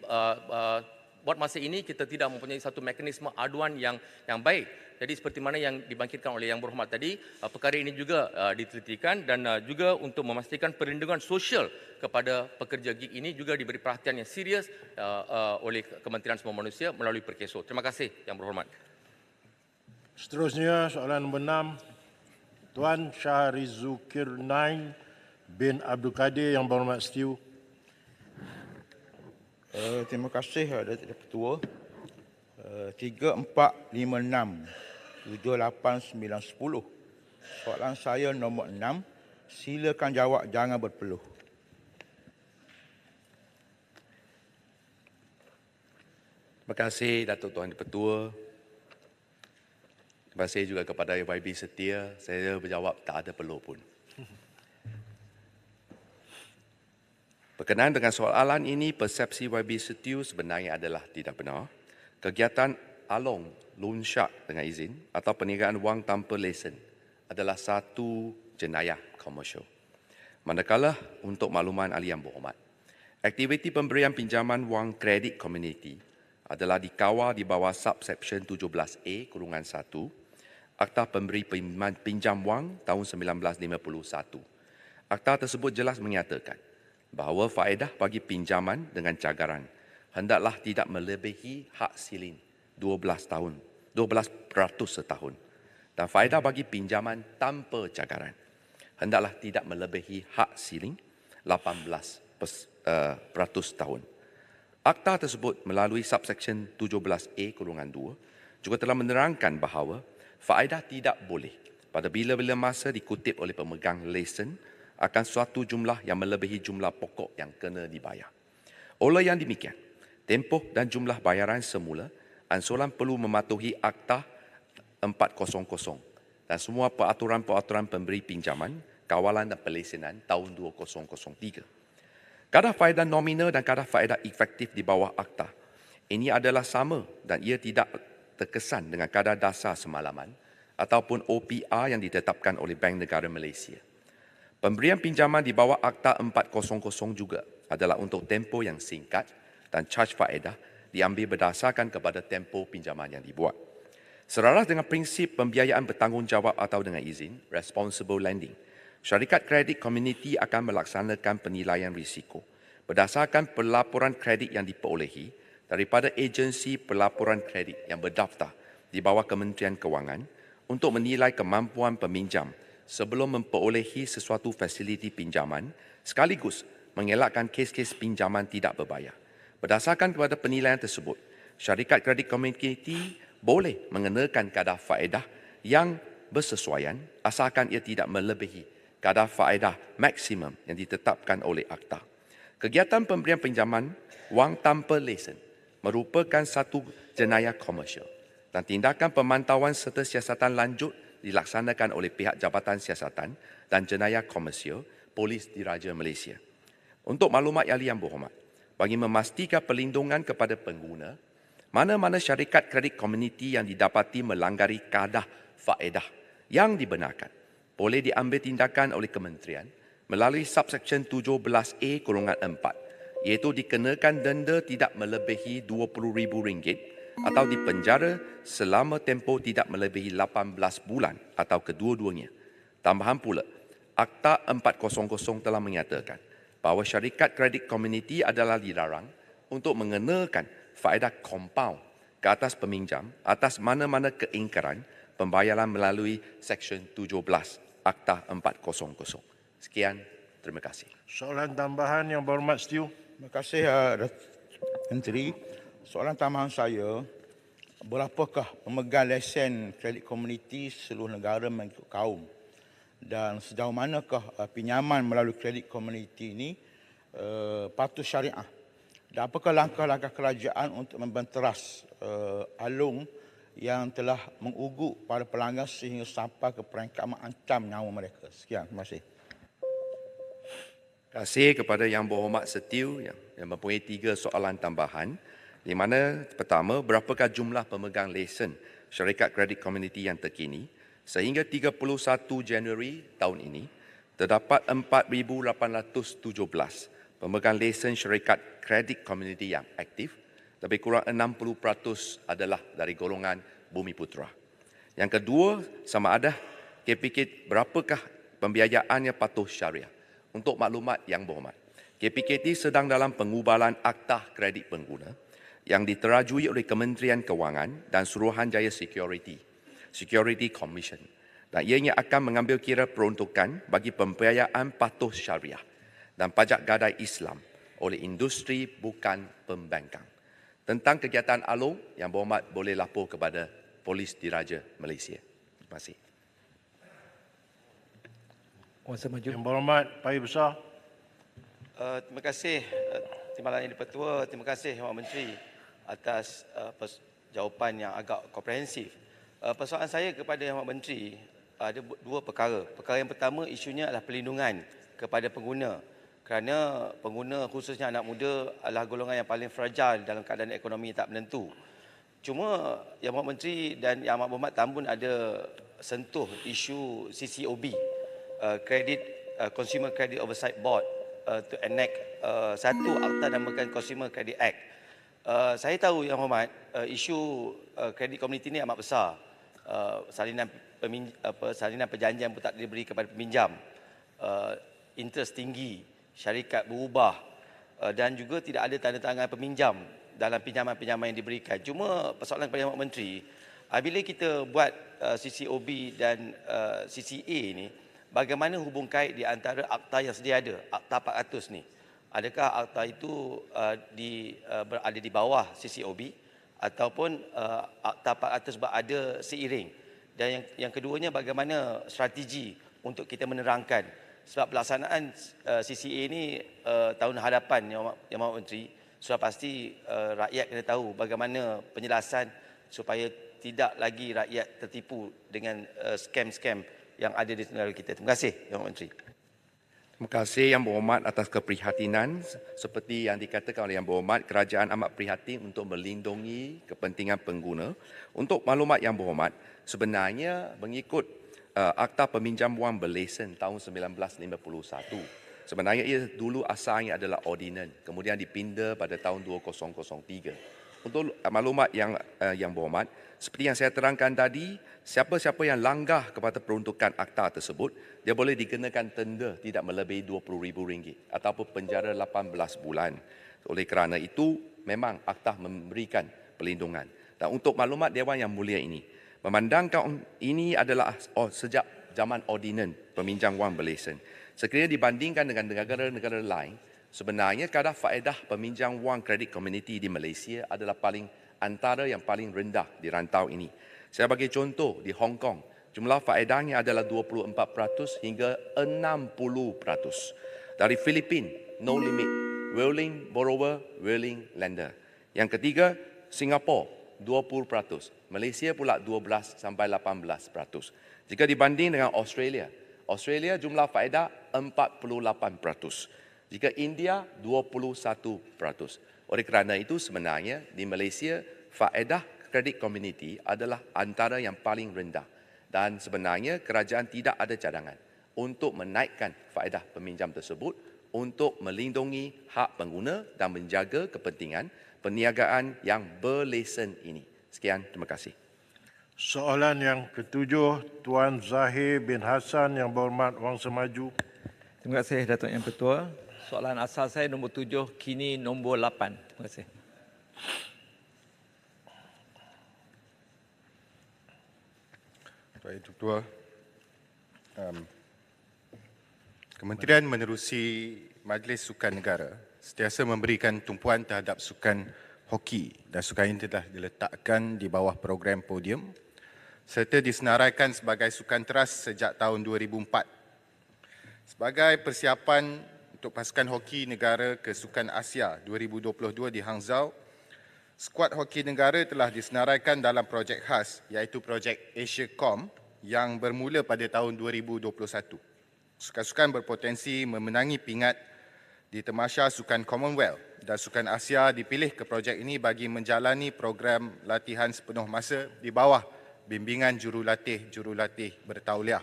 Buat masa ini kita tidak mempunyai satu mekanisme aduan yang baik. Jadi seperti mana yang dibangkitkan oleh Yang Berhormat tadi, perkara ini juga ditelitikan dan juga untuk memastikan perlindungan sosial kepada pekerja GIG ini juga diberi perhatian yang serius oleh Kementerian Sumber Manusia melalui Perkeso. Terima kasih Yang Berhormat. Seterusnya soalan nombor 6, Tuan Syahrizukirnain bin Abdul Kadir Yang Berhormat setiu. Terima kasih Datuk Ketua. 3, 4, 5, 6, 7, 8, 9, 10. Soalan saya nombor 6. Silakan jawab, jangan berpeluh. Terima kasih Datuk Tuan Ketua. Terima kasih juga kepada YB Setia. Saya berjawab tak ada peluh pun. Berkenaan dengan soalan ini, persepsi YB Setiu sebenarnya adalah tidak benar. Kegiatan along, loan shark dengan izin atau perniagaan wang tanpa lesen adalah satu jenayah komersial. Manakala untuk makluman ahli yang berhormat, aktiviti pemberian pinjaman wang kredit komuniti adalah dikawal di bawah subsection 17A-1 Akta Pemberi Pinjam Wang tahun 1951. Akta tersebut jelas menyatakan bahawa faedah bagi pinjaman dengan cagaran hendaklah tidak melebihi hak siling 12% setahun dan faedah bagi pinjaman tanpa cagaran hendaklah tidak melebihi hak siling 18% setahun. Akta tersebut melalui subsection 17A-2 juga telah menerangkan bahawa faedah tidak boleh pada bila-bila masa dikutip oleh pemegang lesen akan suatu jumlah yang melebihi jumlah pokok yang kena dibayar. Oleh yang demikian, tempoh dan jumlah bayaran semula, ansuran perlu mematuhi Akta 400 dan semua peraturan-peraturan pemberi pinjaman, kawalan dan pelesenan tahun 2003. Kadar faedah nominal dan kadar faedah efektif di bawah Akta ini adalah sama dan ia tidak terkesan dengan kadar dasar semalaman ataupun OPR yang ditetapkan oleh Bank Negara Malaysia. Pemberian pinjaman di bawah Akta 400 juga adalah untuk tempoh yang singkat dan charge faedah diambil berdasarkan kepada tempoh pinjaman yang dibuat. Selaras dengan prinsip pembiayaan bertanggungjawab atau dengan izin, responsible lending, syarikat kredit komuniti akan melaksanakan penilaian risiko berdasarkan pelaporan kredit yang diperolehi daripada agensi pelaporan kredit yang berdaftar di bawah Kementerian Kewangan untuk menilai kemampuan peminjam sebelum memperolehi sesuatu fasiliti pinjaman sekaligus mengelakkan kes-kes pinjaman tidak berbayar. Berdasarkan kepada penilaian tersebut, syarikat kredit komuniti boleh mengenakan kadar faedah yang bersesuaian asalkan ia tidak melebihi kadar faedah maksimum yang ditetapkan oleh Akta. Kegiatan pemberian pinjaman wang tanpa lesen merupakan satu jenayah komersial dan tindakan pemantauan serta siasatan lanjut dilaksanakan oleh pihak Jabatan Siasatan dan Jenayah Komersial Polis Diraja Malaysia. Untuk maklumat yang berhormat, bagi memastikan perlindungan kepada pengguna, mana-mana syarikat kredit komuniti yang didapati melanggaри kadar faedah yang dibenarkan boleh diambil tindakan oleh kementerian melalui subsection 17A-4 iaitu dikenakan denda tidak melebihi RM20,000 atau dipenjara selama tempoh tidak melebihi 18 bulan atau kedua-duanya. Tambahan pula, Akta 400 telah menyatakan bahawa syarikat kredit komuniti adalah dilarang untuk mengenakan faedah kompaun ke atas peminjam atas mana-mana keingkaran pembayaran melalui Seksyen 17 Akta 400. Sekian, terima kasih. Soalan tambahan Yang Berhormat setiu. Terima kasih Menteri. Soalan tambahan saya, berapakah pemegang lesen kredit komuniti seluruh negara mengikut kaum? Dan sejauh manakah pinjaman melalui kredit komuniti ini patuh syariah? Dan apakah langkah-langkah kerajaan untuk membenteras alung yang telah mengugut para pelanggan sehingga sampai ke peringkat mengancam nyawa mereka? Sekian, terima kasih. Terima kasih kepada Yang Berhormat Setiu yang mempunyai 3 soalan tambahan. Di mana pertama, berapakah jumlah pemegang lesen syarikat kredit komuniti yang terkini? Sehingga 31 Januari tahun ini, terdapat 4,817 pemegang lesen syarikat kredit komuniti yang aktif, lebih kurang 60% adalah dari golongan Bumiputera. Yang kedua, sama ada KPK berapakah pembiayaan yang patuh syariah? Untuk maklumat Yang Berhormat, KPKT sedang dalam pengubalan Akta Kredit Pengguna yang diterajui oleh Kementerian Kewangan dan Suruhanjaya Security Commission, dan ianya akan mengambil kira peruntukan bagi pembiayaan patuh syariah dan pajak gadai Islam oleh industri bukan pembangkang. Tentang kegiatan Along, Yang Berhormat boleh lapor kepada Polis Diraja Malaysia. Terima kasih. Yang Berhormat Pahir Besar. Terima kasih Timbalan Yang Dipertua. Terima kasih Yang Menteri atas jawapan yang agak komprehensif. Persoalan saya kepada Yang Menteri ada 2 perkara. Perkara yang pertama, isunya adalah perlindungan kepada pengguna. Kerana pengguna khususnya anak muda adalah golongan yang paling fragile dalam keadaan ekonomi tak menentu. Cuma Yang Menteri dan Yang Berhormat Tambun ada sentuh isu CCOB, Consumer Credit Oversight Board, to enact satu akta namakan Consumer Credit Act. Saya tahu Yang Hormat, isu kredit komuniti ini amat besar. Salinan perjanjian pun tak diberi kepada peminjam, interest tinggi, syarikat berubah, dan juga tidak ada tanda tangan peminjam dalam pinjaman-pinjaman yang diberikan. Cuma persoalan kepada Yang Menteri, bila kita buat CCOB dan CCA ini, bagaimana hubung kait di antara akta yang sedia ada, Akta 400 ni? Adakah akta itu berada di bawah CCOB ataupun Akta 400 berada seiring? Dan yang keduanya, bagaimana strategi untuk kita menerangkan? Sebab pelaksanaan CCA ini tahun hadapan Yang Berhormat Menteri, sudah pasti rakyat kena tahu bagaimana penjelasan supaya tidak lagi rakyat tertipu dengan skam-skam yang ada di negara kita. Terima kasih Yang Berhormat Menteri. Terima kasih Yang Berhormat atas keprihatinan. Seperti yang dikatakan oleh Yang Berhormat, kerajaan amat prihatin untuk melindungi kepentingan pengguna. Untuk maklumat Yang Berhormat, sebenarnya mengikut Akta Peminjam Wang Berlesen tahun 1951, sebenarnya ia dulu asalnya adalah ordinan, kemudian dipinda pada tahun 2003. Untuk maklumat Yang Berhormat, seperti yang saya terangkan tadi, siapa-siapa yang langgar kepada peruntukan akta tersebut, dia boleh dikenakan tenda tidak melebihi RM20,000 ataupun penjara 18 bulan. Oleh kerana itu, memang akta memberikan perlindungan. Dan untuk maklumat Dewan Yang Mulia ini, memandangkan ini adalah sejak zaman ordinan peminjam wang berlesen. Sekiranya dibandingkan dengan negara-negara lain, sebenarnya kadar faedah peminjam wang kredit komuniti di Malaysia adalah antara yang paling rendah di rantau ini. Saya bagi contoh, di Hong Kong, jumlah faedahnya adalah 24% hingga 60%. Dari Filipina, no limit, willing borrower, willing lender. Yang ketiga, Singapura, 20%. Malaysia pula 12 sampai 18%. Jika dibanding dengan Australia, jumlah faedah 48%. Jika India, 21%. Oleh kerana itu sebenarnya di Malaysia, faedah kredit komuniti adalah antara yang paling rendah. Dan sebenarnya kerajaan tidak ada cadangan untuk menaikkan faedah peminjam tersebut untuk melindungi hak pengguna dan menjaga kepentingan perniagaan yang berlesen ini. Sekian, terima kasih. Soalan yang ketujuh, Tuan Zahir bin Hassan Yang Berhormat Wang Semaju. Terima kasih Datuk Yang Ketua. Soalan asal saya nombor 7, kini nombor 8. Terima kasih. Tuan Yang Ketua, Kementerian menerusi Majlis Sukan Negara sentiasa memberikan tumpuan terhadap sukan hoki dan sukan ini telah diletakkan di bawah program podium serta disenaraikan sebagai sukan teras sejak tahun 2004. Sebagai persiapan untuk pasukan hoki negara ke Sukan Asia 2022 di Hangzhou, skuad hoki negara telah disenaraikan dalam projek khas iaitu projek AsiaCom yang bermula pada tahun 2021. Sukan-sukan berpotensi memenangi pingat di Tamasya Sukan Commonwealth dan Sukan Asia dipilih ke projek ini bagi menjalani program latihan sepenuh masa di bawah bimbingan jurulatih bertauliah.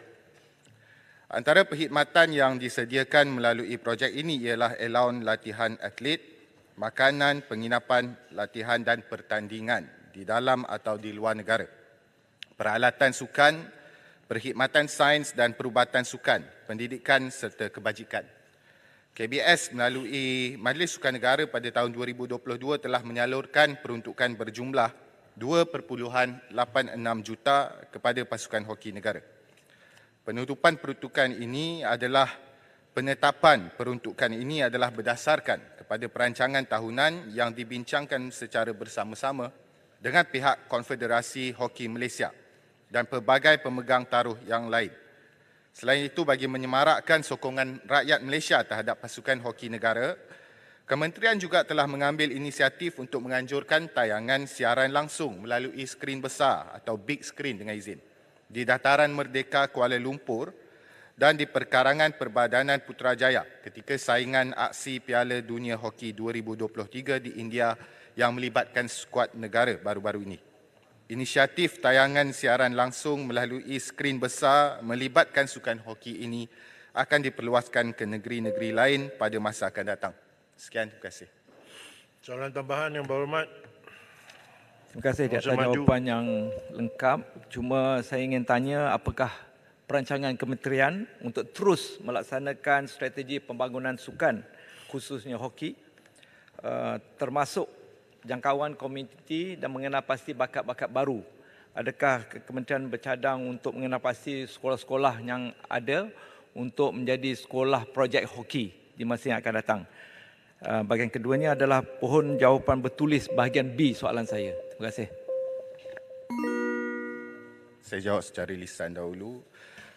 Antara perkhidmatan yang disediakan melalui projek ini ialah alaun latihan atlet, makanan, penginapan, latihan dan pertandingan di dalam atau di luar negara, peralatan sukan, perkhidmatan sains dan perubatan sukan, pendidikan serta kebajikan. KBS melalui Majlis Sukan Negara pada tahun 2022 telah menyalurkan peruntukan berjumlah 2.86 juta kepada pasukan hoki negara. Penutupan peruntukan ini adalah berdasarkan kepada perancangan tahunan yang dibincangkan secara bersama-sama dengan pihak Konfederasi Hoki Malaysia dan pelbagai pemegang taruh yang lain. Selain itu, bagi menyemarakkan sokongan rakyat Malaysia terhadap pasukan hoki negara, Kementerian juga telah mengambil inisiatif untuk menganjurkan tayangan siaran langsung melalui skrin besar atau big screen dengan izin di Dataran Merdeka Kuala Lumpur dan di Perkarangan Perbadanan Putrajaya ketika saingan aksi Piala Dunia Hoki 2023 di India yang melibatkan skuad negara baru-baru ini. Inisiatif tayangan siaran langsung melalui skrin besar melibatkan sukan hoki ini akan diperluaskan ke negeri-negeri lain pada masa akan datang. Sekian, terima kasih. Soalan tambahan yang berhormat. Terima kasih di atas jawapan yang lengkap. Cuma saya ingin tanya apakah perancangan kementerian untuk terus melaksanakan strategi pembangunan sukan khususnya hoki termasuk jangkauan komuniti dan mengenal pasti bakat-bakat baru. Adakah kementerian bercadang untuk mengenal pasti sekolah-sekolah yang ada untuk menjadi sekolah projek hoki di masa yang akan datang? Bahagian keduanya adalah pohon jawapan bertulis bahagian B soalan saya. Terima kasih. Saya jawab secara lisan dahulu.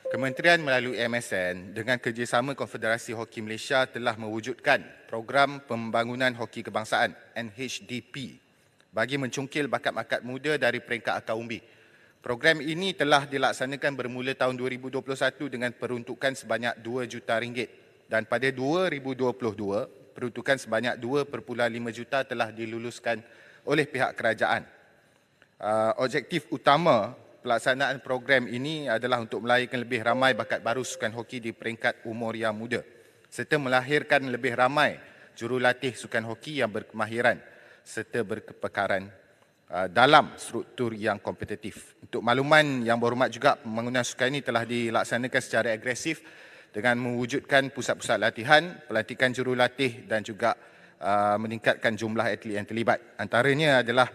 Kementerian melalui MSN dengan kerjasama Konfederasi Hoki Malaysia telah mewujudkan program pembangunan hoki kebangsaan NHDP bagi mencungkil bakat-bakat muda dari peringkat akar umbi. Program ini telah dilaksanakan bermula tahun 2021 dengan peruntukan sebanyak RM2 juta dan pada 2022 peruntukan sebanyak 2.5 juta telah diluluskan oleh pihak kerajaan. Objektif utama pelaksanaan program ini adalah untuk melahirkan lebih ramai bakat baru sukan hoki di peringkat umur yang muda serta melahirkan lebih ramai jurulatih sukan hoki yang berkemahiran serta berkepakaran dalam struktur yang kompetitif. Untuk makluman yang berhormat juga, pembangunan sukan ini telah dilaksanakan secara agresif dengan mewujudkan pusat-pusat latihan, pelantikan jurulatih dan juga meningkatkan jumlah atlet yang terlibat. Antaranya adalah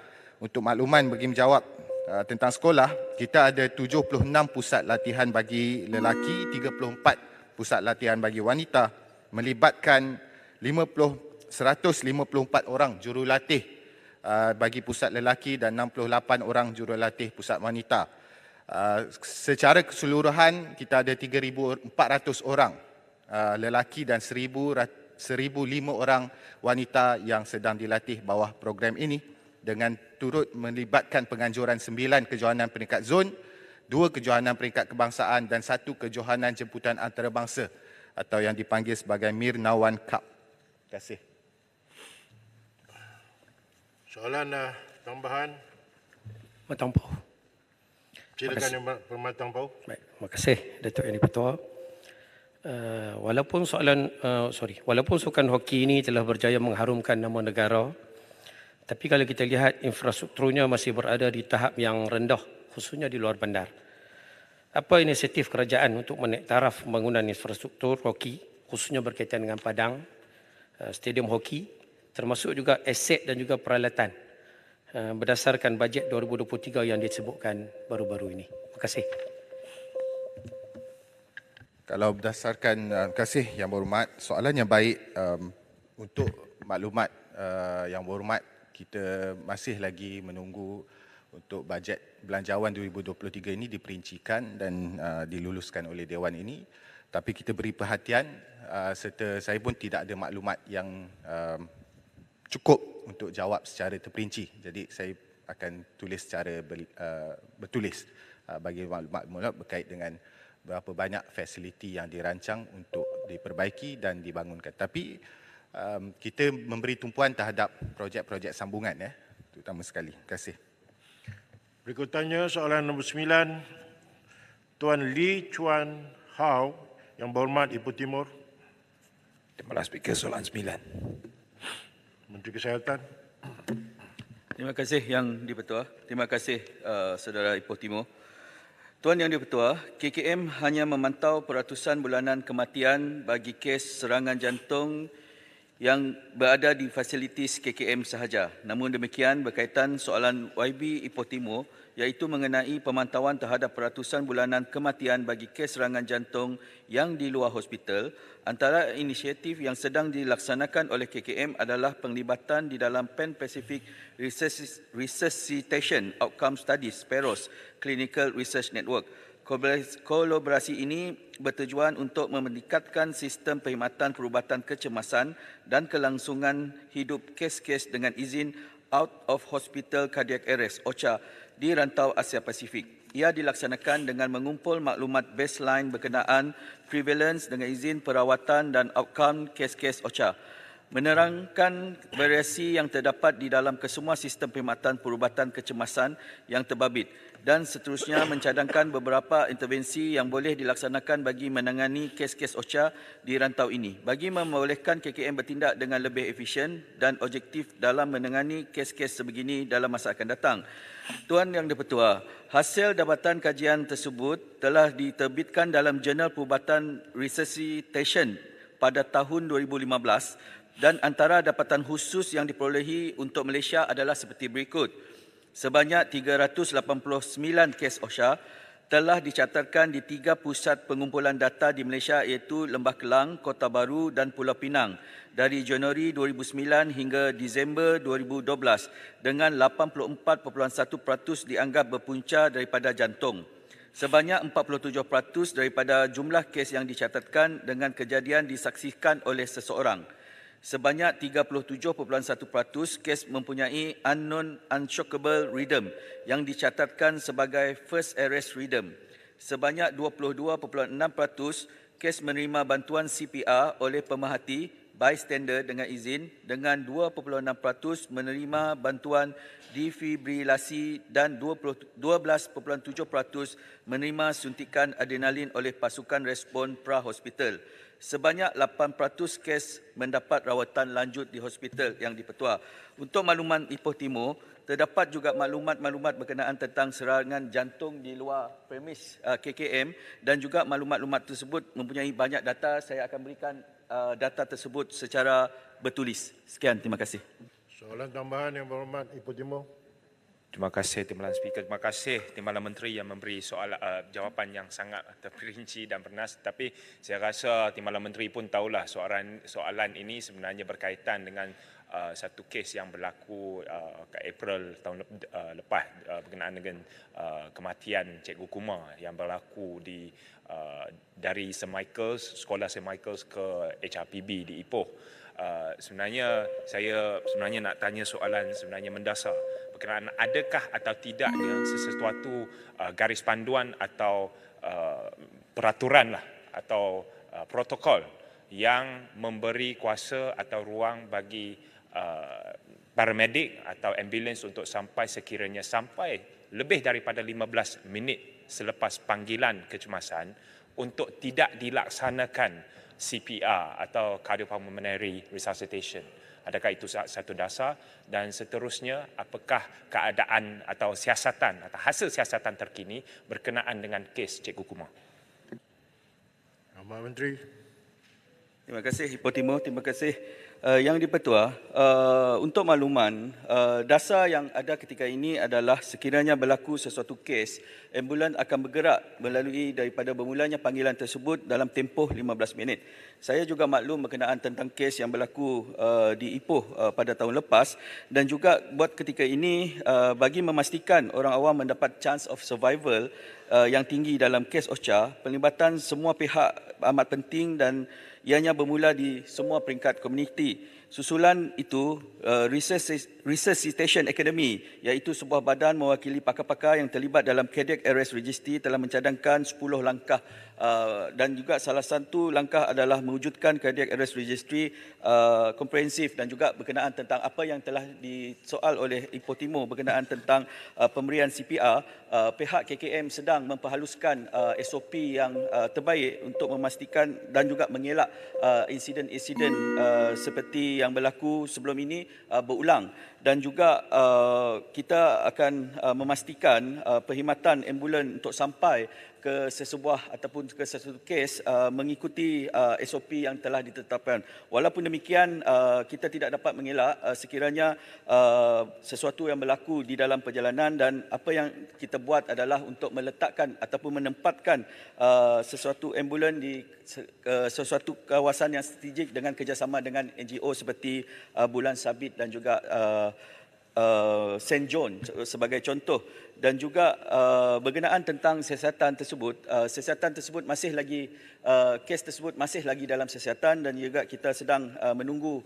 untuk makluman bagi menjawab tentang sekolah, kita ada 76 pusat latihan bagi lelaki, 34 pusat latihan bagi wanita, melibatkan 154 orang jurulatih bagi pusat lelaki dan 68 orang jurulatih pusat wanita. Secara keseluruhan kita ada 3,400 orang lelaki dan 1,005 orang wanita yang sedang dilatih bawah program ini dengan turut melibatkan penganjuran 9 kejohanan peringkat zon, 2 kejohanan peringkat kebangsaan dan 1 kejohanan jemputan antarabangsa atau yang dipanggil sebagai Mirnawan Cup. Terima kasih. Soalan tambahan. Matang Pau. Silakan Yang Berhormat Tang Pau. Baik, terima kasih Datuk Yang di-Pertua. Walaupun sukan hoki ini telah berjaya mengharumkan nama negara, tapi kalau kita lihat infrastrukturnya masih berada di tahap yang rendah, khususnya di luar bandar. Apa inisiatif kerajaan untuk menaik taraf pembangunan infrastruktur hoki, khususnya berkaitan dengan padang, stadium hoki, termasuk juga aset dan juga peralatan berdasarkan bajet 2023 yang disebutkan baru-baru ini. Terima kasih. Kalau berdasarkan, terima kasih Yang Berhormat, soalan yang baik. Untuk maklumat Yang Berhormat, kita masih lagi menunggu untuk bajet belanjawan 2023 ini diperincikan dan diluluskan oleh Dewan ini. Tapi kita beri perhatian serta saya pun tidak ada maklumat yang cukup untuk jawab secara terperinci. Jadi saya akan tulis secara bertulis bagi maklumat berkait dengan berapa banyak fasiliti yang dirancang untuk diperbaiki dan dibangunkan. Tapi kita memberi tumpuan terhadap projek-projek sambungan terutama sekali. Terima kasih. Berikutnya soalan nombor 9, Tuan Lee Chuan Hao, Yang Berhormat Ipoh Timur. Terima kasih Speaker. Soalan 9. Menteri Kesihatan. Terima kasih Yang di-Pertua. Terima kasih Saudara Ipoh Timur. Tuan Yang di-Pertua, KKM hanya memantau peratusan bulanan kematian bagi kes serangan jantung yang berada di fasilitis KKM sahaja. Namun demikian, berkaitan soalan YB Ipoh Timur, iaitu mengenai pemantauan terhadap peratusan bulanan kematian bagi kes serangan jantung yang di luar hospital, antara inisiatif yang sedang dilaksanakan oleh KKM adalah penglibatan di dalam Pan Pacific Resuscitation Outcome Studies, PAROS, Clinical Research Network. Kolaborasi ini bertujuan untuk meningkatkan sistem perkhidmatan perubatan kecemasan dan kelangsungan hidup kes-kes dengan izin out of hospital cardiac arrest (OCA) di rantau Asia Pasifik. Ia dilaksanakan dengan mengumpul maklumat baseline berkenaan prevalence dengan izin perawatan dan outcome kes-kes OCA, menerangkan variasi yang terdapat di dalam kesemua sistem perkhidmatan perubatan kecemasan yang terbabit, dan seterusnya mencadangkan beberapa intervensi yang boleh dilaksanakan bagi menangani kes-kes OCA di rantau ini, bagi membolehkan KKM bertindak dengan lebih efisien dan objektif dalam menangani kes-kes sebegini dalam masa akan datang. Tuan Yang di-Pertua, hasil dapatan kajian tersebut telah diterbitkan dalam Jurnal Perubatan Resuscitation pada tahun 2015, dan antara dapatan khusus yang diperolehi untuk Malaysia adalah seperti berikut. Sebanyak 389 kes OCA telah dicatatkan di 3 pusat pengumpulan data di Malaysia, iaitu Lembah Kelang, Kota Baru dan Pulau Pinang dari Januari 2009 hingga Disember 2012, dengan 84.1% dianggap berpunca daripada jantung. Sebanyak 47% daripada jumlah kes yang dicatatkan dengan kejadian disaksikan oleh seseorang. Sebanyak 37.1% kes mempunyai unknown unshockable rhythm yang dicatatkan sebagai first arrest rhythm. Sebanyak 22.6% kes menerima bantuan CPR oleh pemerhati bystander dengan izin, dengan 2.6% menerima bantuan defibrilasi dan 12.7% menerima suntikan adrenalin oleh pasukan respon pra-hospital. Sebanyak 8% kes mendapat rawatan lanjut di hospital Yang di-Pertua. Untuk makluman Ipoh Timur, terdapat juga maklumat-maklumat berkenaan tentang serangan jantung di luar premis KKM, dan juga maklumat-maklumat tersebut mempunyai banyak data. Saya akan berikan data tersebut secara bertulis. Sekian, terima kasih. Soalan tambahan Yang Berhormat Ipoh Timur. Terima kasih Timbalan Speaker. Terima kasih Timbalan Menteri yang memberi jawapan yang sangat terperinci dan bernas. Tapi saya rasa Timbalan Menteri pun tahulah soalan ini sebenarnya berkaitan dengan satu kes yang berlaku ke April tahun lepas berkenaan dengan kematian Cikgu Kumar yang berlaku dari St. Michael's, sekolah St. Michael's ke HRPB di Ipoh. Sebenarnya saya nak tanya soalan sebenarnya mendasar berkenaan adakah atau tidaknya sesuatu garis panduan atau peraturan atau protokol yang memberi kuasa atau ruang bagi paramedik atau ambulans untuk sampai lebih daripada 15 minit selepas panggilan kecemasan untuk tidak dilaksanakan CPR atau cardiopulmonary resuscitation. Adakah itu satu dasar, dan seterusnya apakah keadaan atau siasatan atau hasil siasatan terkini berkenaan dengan kes Cikgu Kumar? Ahmad Menteri. Terima kasih Ipoh Timur, terima kasih Yang di-Pertua. Untuk makluman, dasar yang ada ketika ini adalah sekiranya berlaku sesuatu kes, ambulans akan bergerak melalui daripada bermulanya panggilan tersebut dalam tempoh 15 minit. Saya juga maklum berkenaan tentang kes yang berlaku di Ipoh pada tahun lepas, dan juga buat ketika ini bagi memastikan orang awam mendapat chance of survival yang tinggi dalam kes OCA, pelibatan semua pihak amat penting dan ianya bermula di semua peringkat komuniti. Susulan itu, Resuscitation Academy, iaitu sebuah badan mewakili pakar-pakar yang terlibat dalam Cardiac Arrest Registry, telah mencadangkan 10 langkah dan juga salah satu langkah adalah mewujudkan Cardiac Arrest Registry komprehensif dan juga berkenaan tentang apa yang telah disoal oleh Ipoh Timur berkenaan tentang pemberian CPR. Pihak KKM sedang memperhaluskan SOP yang terbaik untuk memastikan dan juga mengelak insiden-insiden seperti yang berlaku sebelum ini berulang, dan juga kita akan memastikan perkhidmatan ambulan untuk sampai ke sesebuah ataupun ke sesuatu kes mengikuti SOP yang telah ditetapkan. Walaupun demikian, kita tidak dapat mengelak sekiranya sesuatu yang berlaku di dalam perjalanan, dan apa yang kita buat adalah untuk meletakkan ataupun menempatkan sesuatu ambulan di sesuatu kawasan yang strategik dengan kerjasama dengan NGO seperti Bulan Sabit dan juga St. John sebagai contoh. Dan juga berkenaan tentang siasatan tersebut masih lagi, kes tersebut masih lagi dalam siasatan, dan juga kita sedang menunggu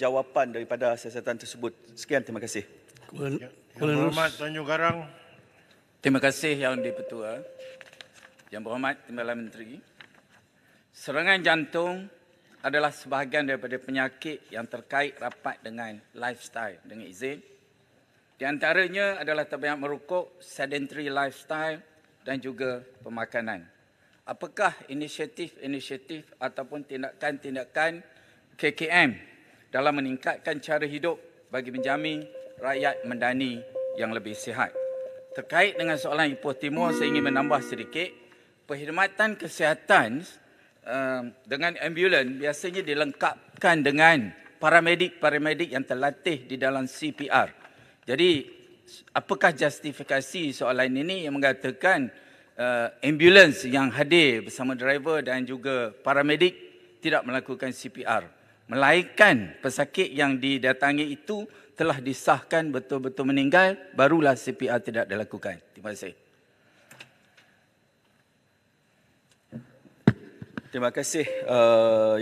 jawapan daripada siasatan tersebut. Sekian, terima kasih. Yang Berhormat Tanjung Karang. Terima kasih Yang di-Pertua. Yang Berhormat Timbalan Menteri. Serangan jantung adalah sebahagian daripada penyakit yang terkait rapat dengan lifestyle, dengan izin. Di antaranya adalah terbanyak merokok, sedentary lifestyle dan juga pemakanan. Apakah inisiatif-inisiatif ataupun tindakan-tindakan KKM dalam meningkatkan cara hidup bagi menjamin rakyat Madani yang lebih sihat? Terkait dengan soalan Ipoh Timur, saya ingin menambah sedikit. Perkhidmatan kesihatan dengan ambulan biasanya dilengkapkan dengan paramedik yang terlatih di dalam CPR. Jadi, apakah justifikasi soalan ini yang mengatakan ambulans yang hadir bersama driver dan juga paramedik tidak melakukan CPR, melainkan pesakit yang didatangi itu telah disahkan betul-betul meninggal, barulah CPR tidak dilakukan. Terima kasih. Terima kasih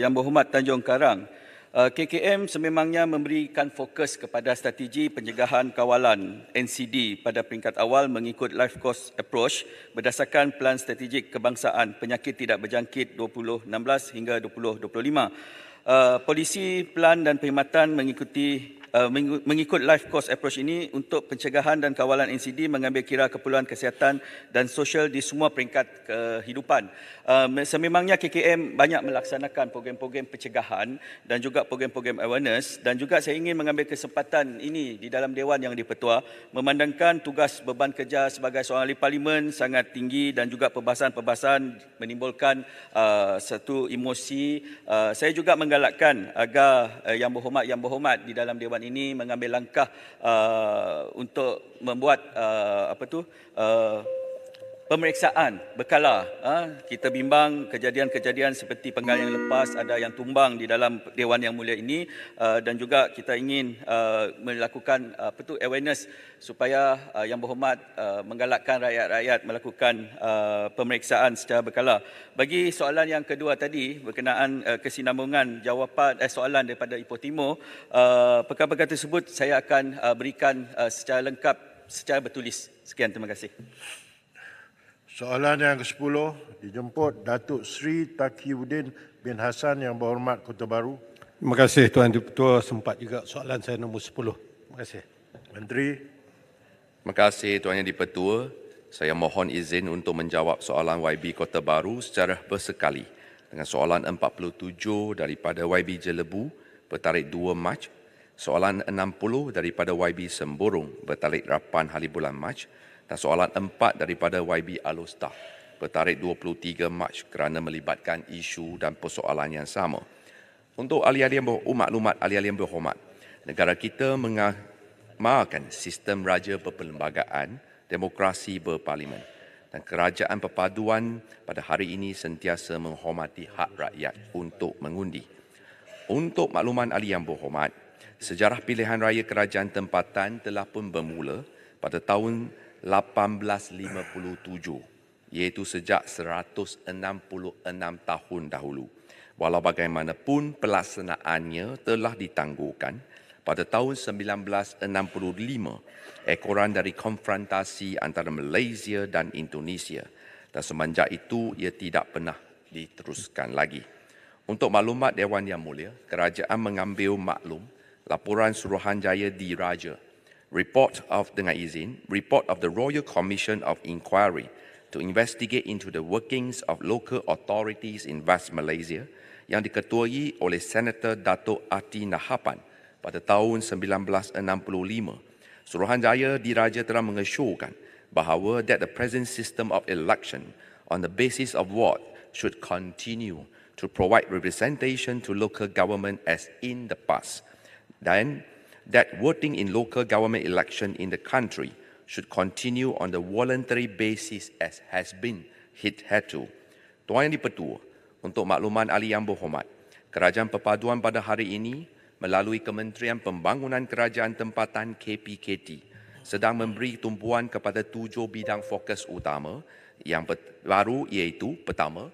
Yang Berhormat Tanjung Karang. KKM sememangnya memberikan fokus kepada strategi pencegahan kawalan NCD pada peringkat awal mengikut life course approach berdasarkan Pelan Strategik Kebangsaan Penyakit Tidak Berjangkit 2016 hingga 2025. Polisi, pelan dan perkhidmatan mengikut life course approach ini untuk pencegahan dan kawalan NCD mengambil kira keperluan kesihatan dan sosial di semua peringkat kehidupan. Sememangnya KKM banyak melaksanakan program-program pencegahan dan juga program-program awareness, dan juga saya ingin mengambil kesempatan ini di dalam Dewan Yang di-Pertua memandangkan tugas beban kerja sebagai seorang ahli parlimen sangat tinggi dan juga perbahasan-perbahasan menimbulkan satu emosi. Saya juga menggalakkan agar Yang Berhormat di dalam Dewan ini mengambil langkah untuk membuat pemeriksaan berkala. Kita bimbang kejadian-kejadian seperti penggal yang lepas, ada yang tumbang di dalam Dewan Yang Mulia ini, dan juga kita ingin melakukan awareness supaya Yang Berhormat menggalakkan rakyat-rakyat melakukan pemeriksaan secara berkala. Bagi soalan yang kedua tadi berkenaan kesinambungan jawapan soalan daripada Ipoh Timur, perkara-perkara tersebut saya akan berikan secara lengkap secara bertulis. Sekian, terima kasih. Soalan yang ke-10 dijemput Datuk Seri Taqiyuddin bin Hassan Yang Berhormat Kota Baru. Terima kasih Tuan Di-Pertua, sempat juga soalan saya nombor 10. Terima kasih. Menteri. Terima kasih Tuan Yang di-Pertua. Saya mohon izin untuk menjawab soalan YB Kota Baru secara bersekali dengan soalan 47 daripada YB Jelebu bertarikh 2 Mac, soalan 60 daripada YB Semborong bertarikh 8 hari bulan Mac, dan soalan 4 daripada YB Alostar bertarikh 23 Mac kerana melibatkan isu dan persoalan yang sama. Untuk ahli-ahli yang maklumat ahli-ahli yang berhormat, negara kita mengamalkan sistem raja berperlembagaan, demokrasi berparlimen, dan kerajaan perpaduan pada hari ini sentiasa menghormati hak rakyat untuk mengundi. Untuk makluman ahli yang berhormat, sejarah pilihan raya kerajaan tempatan telah pun bermula pada tahun 1857, iaitu sejak 166 tahun dahulu. Walau bagaimanapun pelaksanaannya telah ditangguhkan pada tahun 1965, ekoran dari konfrontasi antara Malaysia dan Indonesia, dan semenjak itu ia tidak pernah diteruskan lagi. Untuk maklumat Dewan Yang Mulia, kerajaan mengambil maklum laporan Suruhanjaya Diraja, report of the Royal Commission of Inquiry to investigate into the workings of local authorities in West Malaysia yang diketuai oleh Senator Datuk Ati Nahapan pada tahun 1965. Suruhanjaya Diraja telah mengesyorkan bahawa that the present system of election on the basis of ward should continue to provide representation to local government as in the past, dan that voting in local government election in the country should continue on the voluntary basis as has been hitherto. Tuan Yang di-Pertua, untuk makluman ahli yang berhormat, Kerajaan Perpaduan pada hari ini melalui Kementerian Pembangunan Kerajaan Tempatan KPKT sedang memberi tumpuan kepada 7 bidang fokus utama yang baru, iaitu pertama,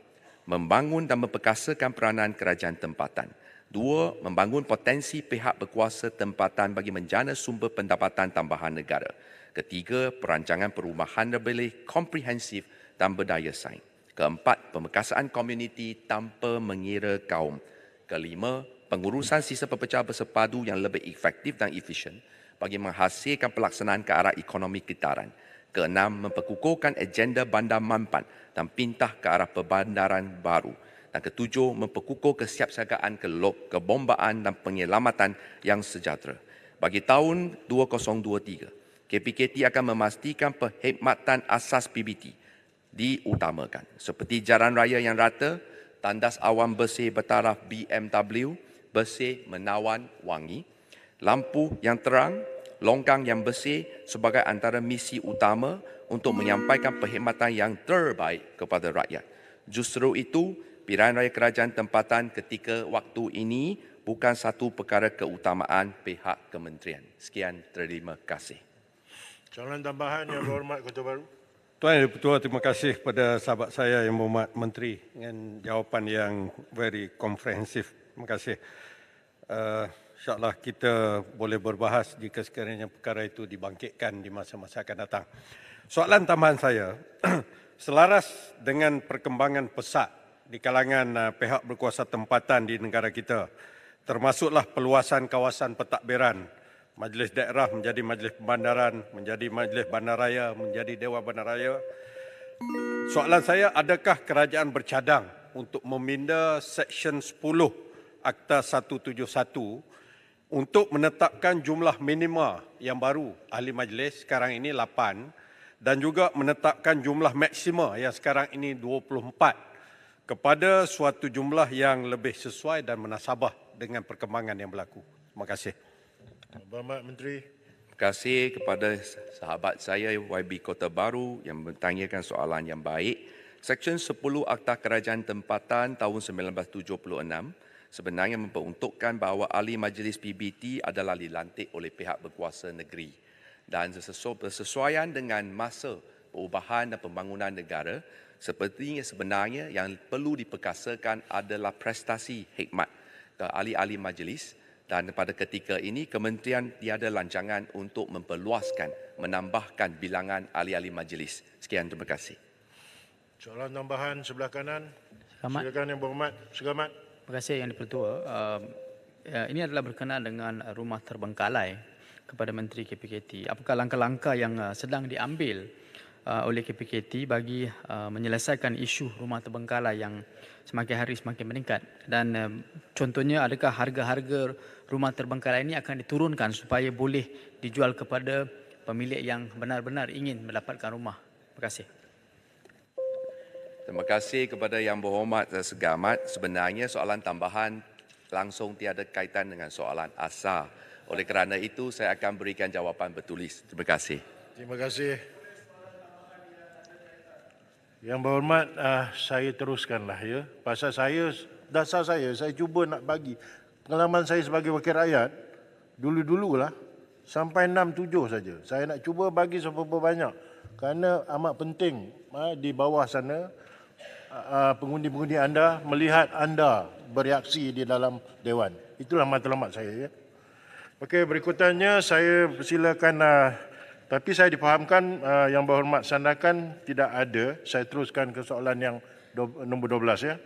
membangun dan memperkasakan peranan kerajaan tempatan. 2. Membangun potensi pihak berkuasa tempatan bagi menjana sumber pendapatan tambahan negara. Ketiga, perancangan perumahan lebih komprehensif dan berdaya saing. Keempat, pemekasaan komuniti tanpa mengira kaum. Kelima, pengurusan sistem pepecah bersepadu yang lebih efektif dan efisien bagi menghasilkan pelaksanaan ke arah ekonomi kitaran. Keenam, memperkukuhkan agenda bandar mampan dan pintah ke arah perbandaran baru. Dan ketujuh, memperkukuh kesiapsiagaan kebombaan dan penyelamatan yang sejahtera. Bagi tahun 2023, KPKT akan memastikan perkhidmatan asas PBT diutamakan seperti jalan raya yang rata, tandas awan bersih bertaraf BMW, bersih menawan wangi, lampu yang terang, longgang yang bersih sebagai antara misi utama untuk menyampaikan perkhidmatan yang terbaik kepada rakyat. Justru itu, pilihan raya kerajaan tempatan ketika waktu ini bukan satu perkara keutamaan pihak kementerian. Sekian, terima kasih. Soalan tambahan yang berhormat Ketua Baru. Tuan Yang Di-Pertua, terima kasih kepada sahabat saya yang berhormat Menteri dengan jawapan yang very komprehensif. Terima kasih. InsyaAllah kita boleh berbahas jika sekiranya perkara itu dibangkitkan di masa-masa akan datang. Soalan tambahan saya, selaras dengan perkembangan pesat di kalangan pihak berkuasa tempatan di negara kita, termasuklah peluasan kawasan pentadbiran, Majlis Daerah menjadi Majlis Pembandaran, menjadi Majlis Bandaraya, menjadi Dewan Bandaraya. Soalan saya, adakah kerajaan bercadang untuk meminda Seksyen 10 Akta 171 untuk menetapkan jumlah minima yang baru ahli majlis, sekarang ini 8, dan juga menetapkan jumlah maksima yang sekarang ini 24 kepada suatu jumlah yang lebih sesuai dan munasabah dengan perkembangan yang berlaku. Terima kasih. Berhormat Menteri. Terima kasih kepada sahabat saya YB Kota Baru yang bertanyakan soalan yang baik. Seksyen 10 Akta Kerajaan Tempatan tahun 1976 sebenarnya memperuntukkan bahawa ahli majlis PBT adalah dilantik oleh pihak berkuasa negeri dan bersesuaian dengan masa perubahan dan pembangunan negara. Sepertinya sebenarnya yang perlu diperkasakan adalah prestasi hikmat ke ahli-ahli majlis. Dan pada ketika ini, kementerian tiada lancangan untuk memperluaskan, menambahkan bilangan ahli-ahli majlis. Sekian, terima kasih. Soalan tambahan sebelah kanan. Selamat. Silakan Yang Berhormat. Selamat. Terima kasih Yang di-Pertua. Ini adalah berkenaan dengan rumah terbengkalai kepada Menteri KPKT. Apakah langkah-langkah yang sedang diambil oleh KPKT bagi menyelesaikan isu rumah terbengkalai yang semakin hari semakin meningkat, dan contohnya adakah harga-harga rumah terbengkalai ini akan diturunkan supaya boleh dijual kepada pemilik yang benar-benar ingin mendapatkan rumah. Terima kasih. Terima kasih kepada Yang Berhormat dan Segamat. Sebenarnya soalan tambahan langsung tiada kaitan dengan soalan asal. Oleh kerana itu, saya akan berikan jawapan bertulis. Terima kasih. Terima kasih. Yang Berhormat, saya teruskanlah ya. Pasal dasar saya cuba nak bagi pengalaman saya sebagai wakil rakyat, dulu-dululah, sampai 6-7 saja. Saya nak cuba bagi seberapa banyak. Kerana amat penting di bawah sana, pengundi-pengundi anda melihat anda bereaksi di dalam Dewan. Itulah matlamat saya. Ya. Okey, berikutannya saya persilakan, tapi saya difahamkan Yang Berhormat Sandakan tidak ada. Saya teruskan ke soalan yang nombor 12 ya.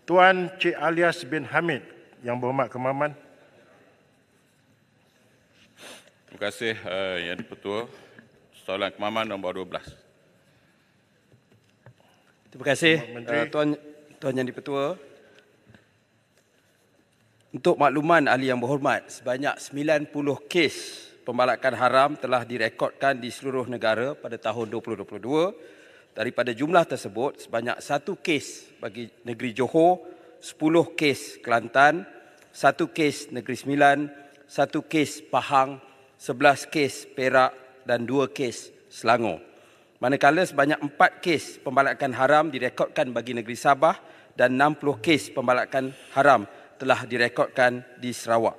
Tuan Cik Alias bin Hamid, Yang Berhormat Kemaman. Terima kasih Yang di-Pertua. Soalan Kemaman nombor 12. Terima kasih Tuan Yang di-Pertua. Untuk makluman ahli yang berhormat, sebanyak 90 kes pembalakan haram telah direkodkan di seluruh negara pada tahun 2022. Daripada jumlah tersebut, sebanyak 1 kes bagi negeri Johor, 10 kes Kelantan, 1 kes Negeri Sembilan, 1 kes Pahang, 11 kes Perak dan 2 kes Selangor. Manakala sebanyak 4 kes pembalakan haram direkodkan bagi negeri Sabah dan 60 kes pembalakan haram telah direkodkan di Sarawak.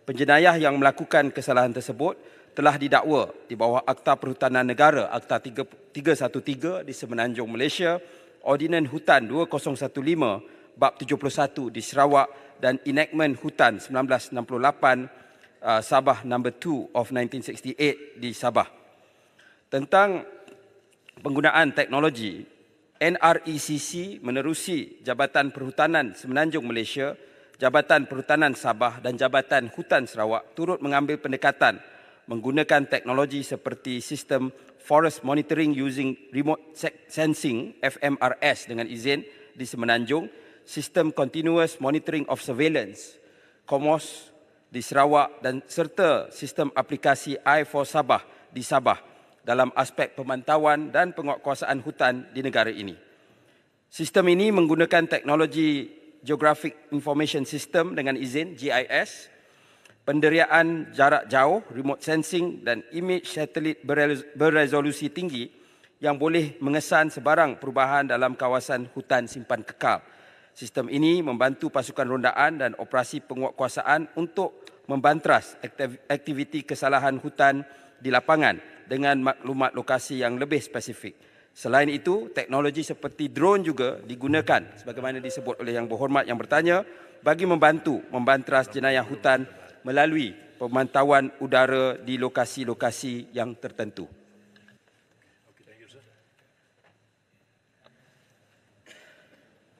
Penjenayah yang melakukan kesalahan tersebut telah didakwa di bawah Akta Perhutanan Negara Akta 313 di Semenanjung Malaysia, Ordinan Hutan 2015 Bab 71 di Sarawak dan Enactment Hutan 1968 Sabah No. 2 of 1968 di Sabah. Tentang penggunaan teknologi, NRECC menerusi Jabatan Perhutanan Semenanjung Malaysia, Jabatan Perhutanan Sabah dan Jabatan Hutan Sarawak turut mengambil pendekatan menggunakan teknologi seperti sistem Forest Monitoring Using Remote Sensing FMRS dengan izin di Semenanjung, sistem Continuous Monitoring of Surveillance COMOS di Sarawak dan serta sistem aplikasi I4 Sabah di Sabah dalam aspek pemantauan dan penguatkuasaan hutan di negara ini. Sistem ini menggunakan teknologi Geographic Information System dengan izin GIS, penderiaan jarak jauh, remote sensing dan image satelit berresolusi tinggi yang boleh mengesan sebarang perubahan dalam kawasan hutan simpan kekal. Sistem ini membantu pasukan rondaan dan operasi penguatkuasaan untuk membantras aktiviti kesalahan hutan di lapangan dengan maklumat lokasi yang lebih spesifik. Selain itu, teknologi seperti drone juga digunakan sebagaimana disebut oleh Yang Berhormat yang bertanya bagi membantu membantras jenayah hutan melalui pemantauan udara di lokasi-lokasi yang tertentu.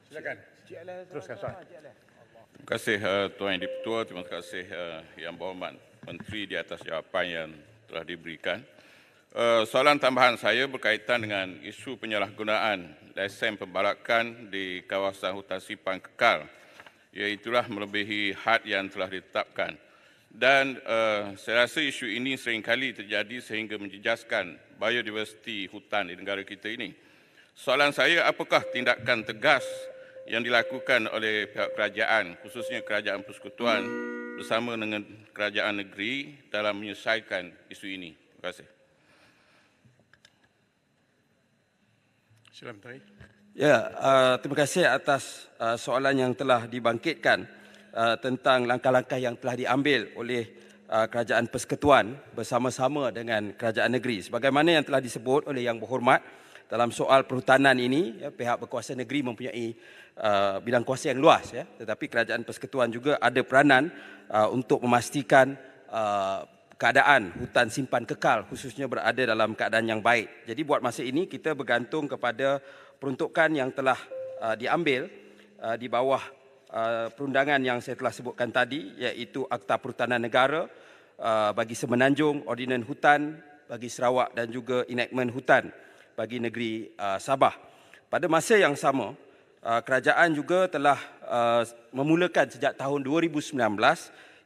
Silakan. Teruskan soalan. Terima kasih Tuan Yang di-Pertua. Terima kasih Yang Berhormat Menteri di atas jawapan yang telah diberikan. Soalan tambahan saya berkaitan dengan isu penyalahgunaan lesen pembalakan di kawasan hutan simpan kekal, iaitulah melebihi had yang telah ditetapkan. Dan saya rasa isu ini seringkali terjadi sehingga menjejaskan biodiversiti hutan di negara kita ini. Soalan saya, apakah tindakan tegas yang dilakukan oleh pihak kerajaan, khususnya Kerajaan Persekutuan bersama dengan kerajaan negeri dalam menyelesaikan isu ini? Terima kasih. Silakan Menteri. Ya, terima kasih atas soalan yang telah dibangkitkan tentang langkah-langkah yang telah diambil oleh Kerajaan Persekutuan bersama-sama dengan Kerajaan Negeri. Sebagaimana yang telah disebut oleh Yang Berhormat dalam soal perhutanan ini, ya, pihak berkuasa negeri mempunyai bidang kuasa yang luas, ya, tetapi Kerajaan Persekutuan juga ada peranan untuk memastikan keadaan hutan simpan kekal khususnya berada dalam keadaan yang baik. Jadi buat masa ini kita bergantung kepada peruntukan yang telah diambil di bawah perundangan yang saya telah sebutkan tadi, iaitu Akta Perhutanan Negara bagi Semenanjung, Ordinan Hutan bagi Sarawak dan juga Enactment Hutan bagi negeri Sabah. Pada masa yang sama, kerajaan juga telah memulakan sejak tahun 2019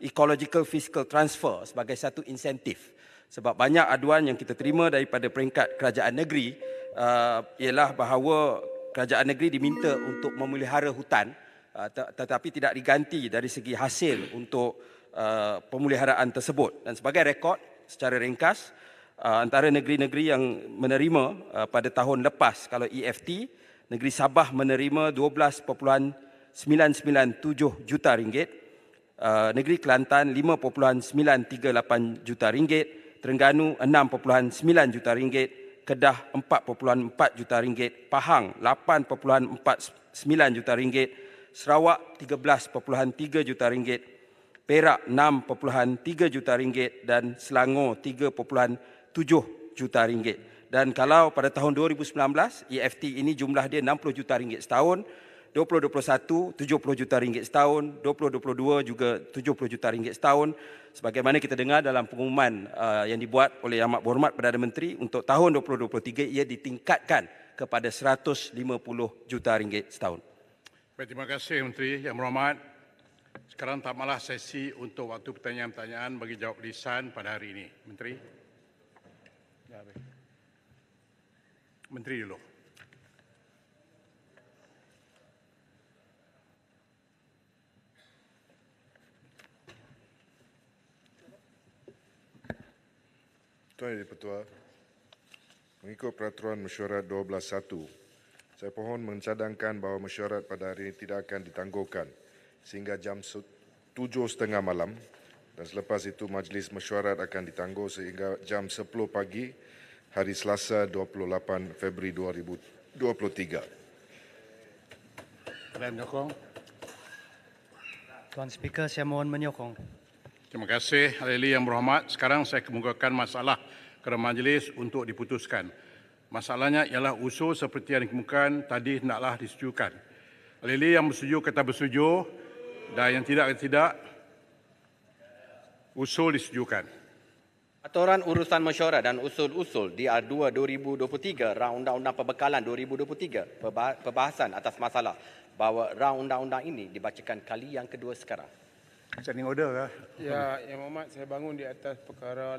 Ecological Fiscal Transfer sebagai satu insentif. Sebab banyak aduan yang kita terima daripada peringkat kerajaan negeri ialah bahawa kerajaan negeri diminta untuk memelihara hutan tetapi tidak diganti dari segi hasil untuk pemeliharaan tersebut. Dan sebagai rekod secara ringkas, antara negeri-negeri yang menerima pada tahun lepas, kalau EFT, negeri Sabah menerima 12.997 juta ringgit, negeri Kelantan 5.938 juta ringgit, Terengganu 6.9 juta ringgit, Kedah RM4.4 juta, Pahang RM8.49 juta, Sarawak RM13.3 juta, Perak RM6.3 juta dan Selangor RM3.7 juta. Dan kalau pada tahun 2019 EFT ini jumlah dia RM60 juta setahun, 2021 RM70 juta setahun, 2022 juga RM70 juta setahun. Sebagaimana kita dengar dalam pengumuman yang dibuat oleh Yang Berhormat Perdana Menteri untuk tahun 2023 ia ditingkatkan kepada RM150 juta setahun. Baik, terima kasih Menteri. Yang Berhormat, sekarang tamatlah sesi untuk waktu pertanyaan-pertanyaan bagi jawab lisan pada hari ini. Menteri. Ya, baik. Menteri dulu. Tuan Yang Dipertua, mengikut Peraturan Mesyuarat 12.1, saya pohon mencadangkan bahawa mesyuarat pada hari ini tidak akan ditangguhkan sehingga jam 7.30 malam dan selepas itu majlis mesyuarat akan ditangguh sehingga jam 10 pagi hari Selasa 28 Februari 2023. Menyokong. Tuan Speaker, saya mohon menyokong. Terima kasih ahli yang berhormat. Sekarang saya kemukakan masalah kepada majlis untuk diputuskan. Masalahnya ialah usul seperti yang dikemukakan tadi hendaklah disetujukan. Ahli yang bersetuju kata bersetuju dan yang tidak kata tidak. Usul disetujukan. Aturan urusan mesyuarat dan usul-usul DR2 2023 Rang Undang-Undang Pembekalan 2023 perbahasan atas masalah bahawa rang undang-undang ini dibacakan kali yang kedua sekarang. Standing order kah? Ya, Yang Berhormat, saya bangun di atas perkara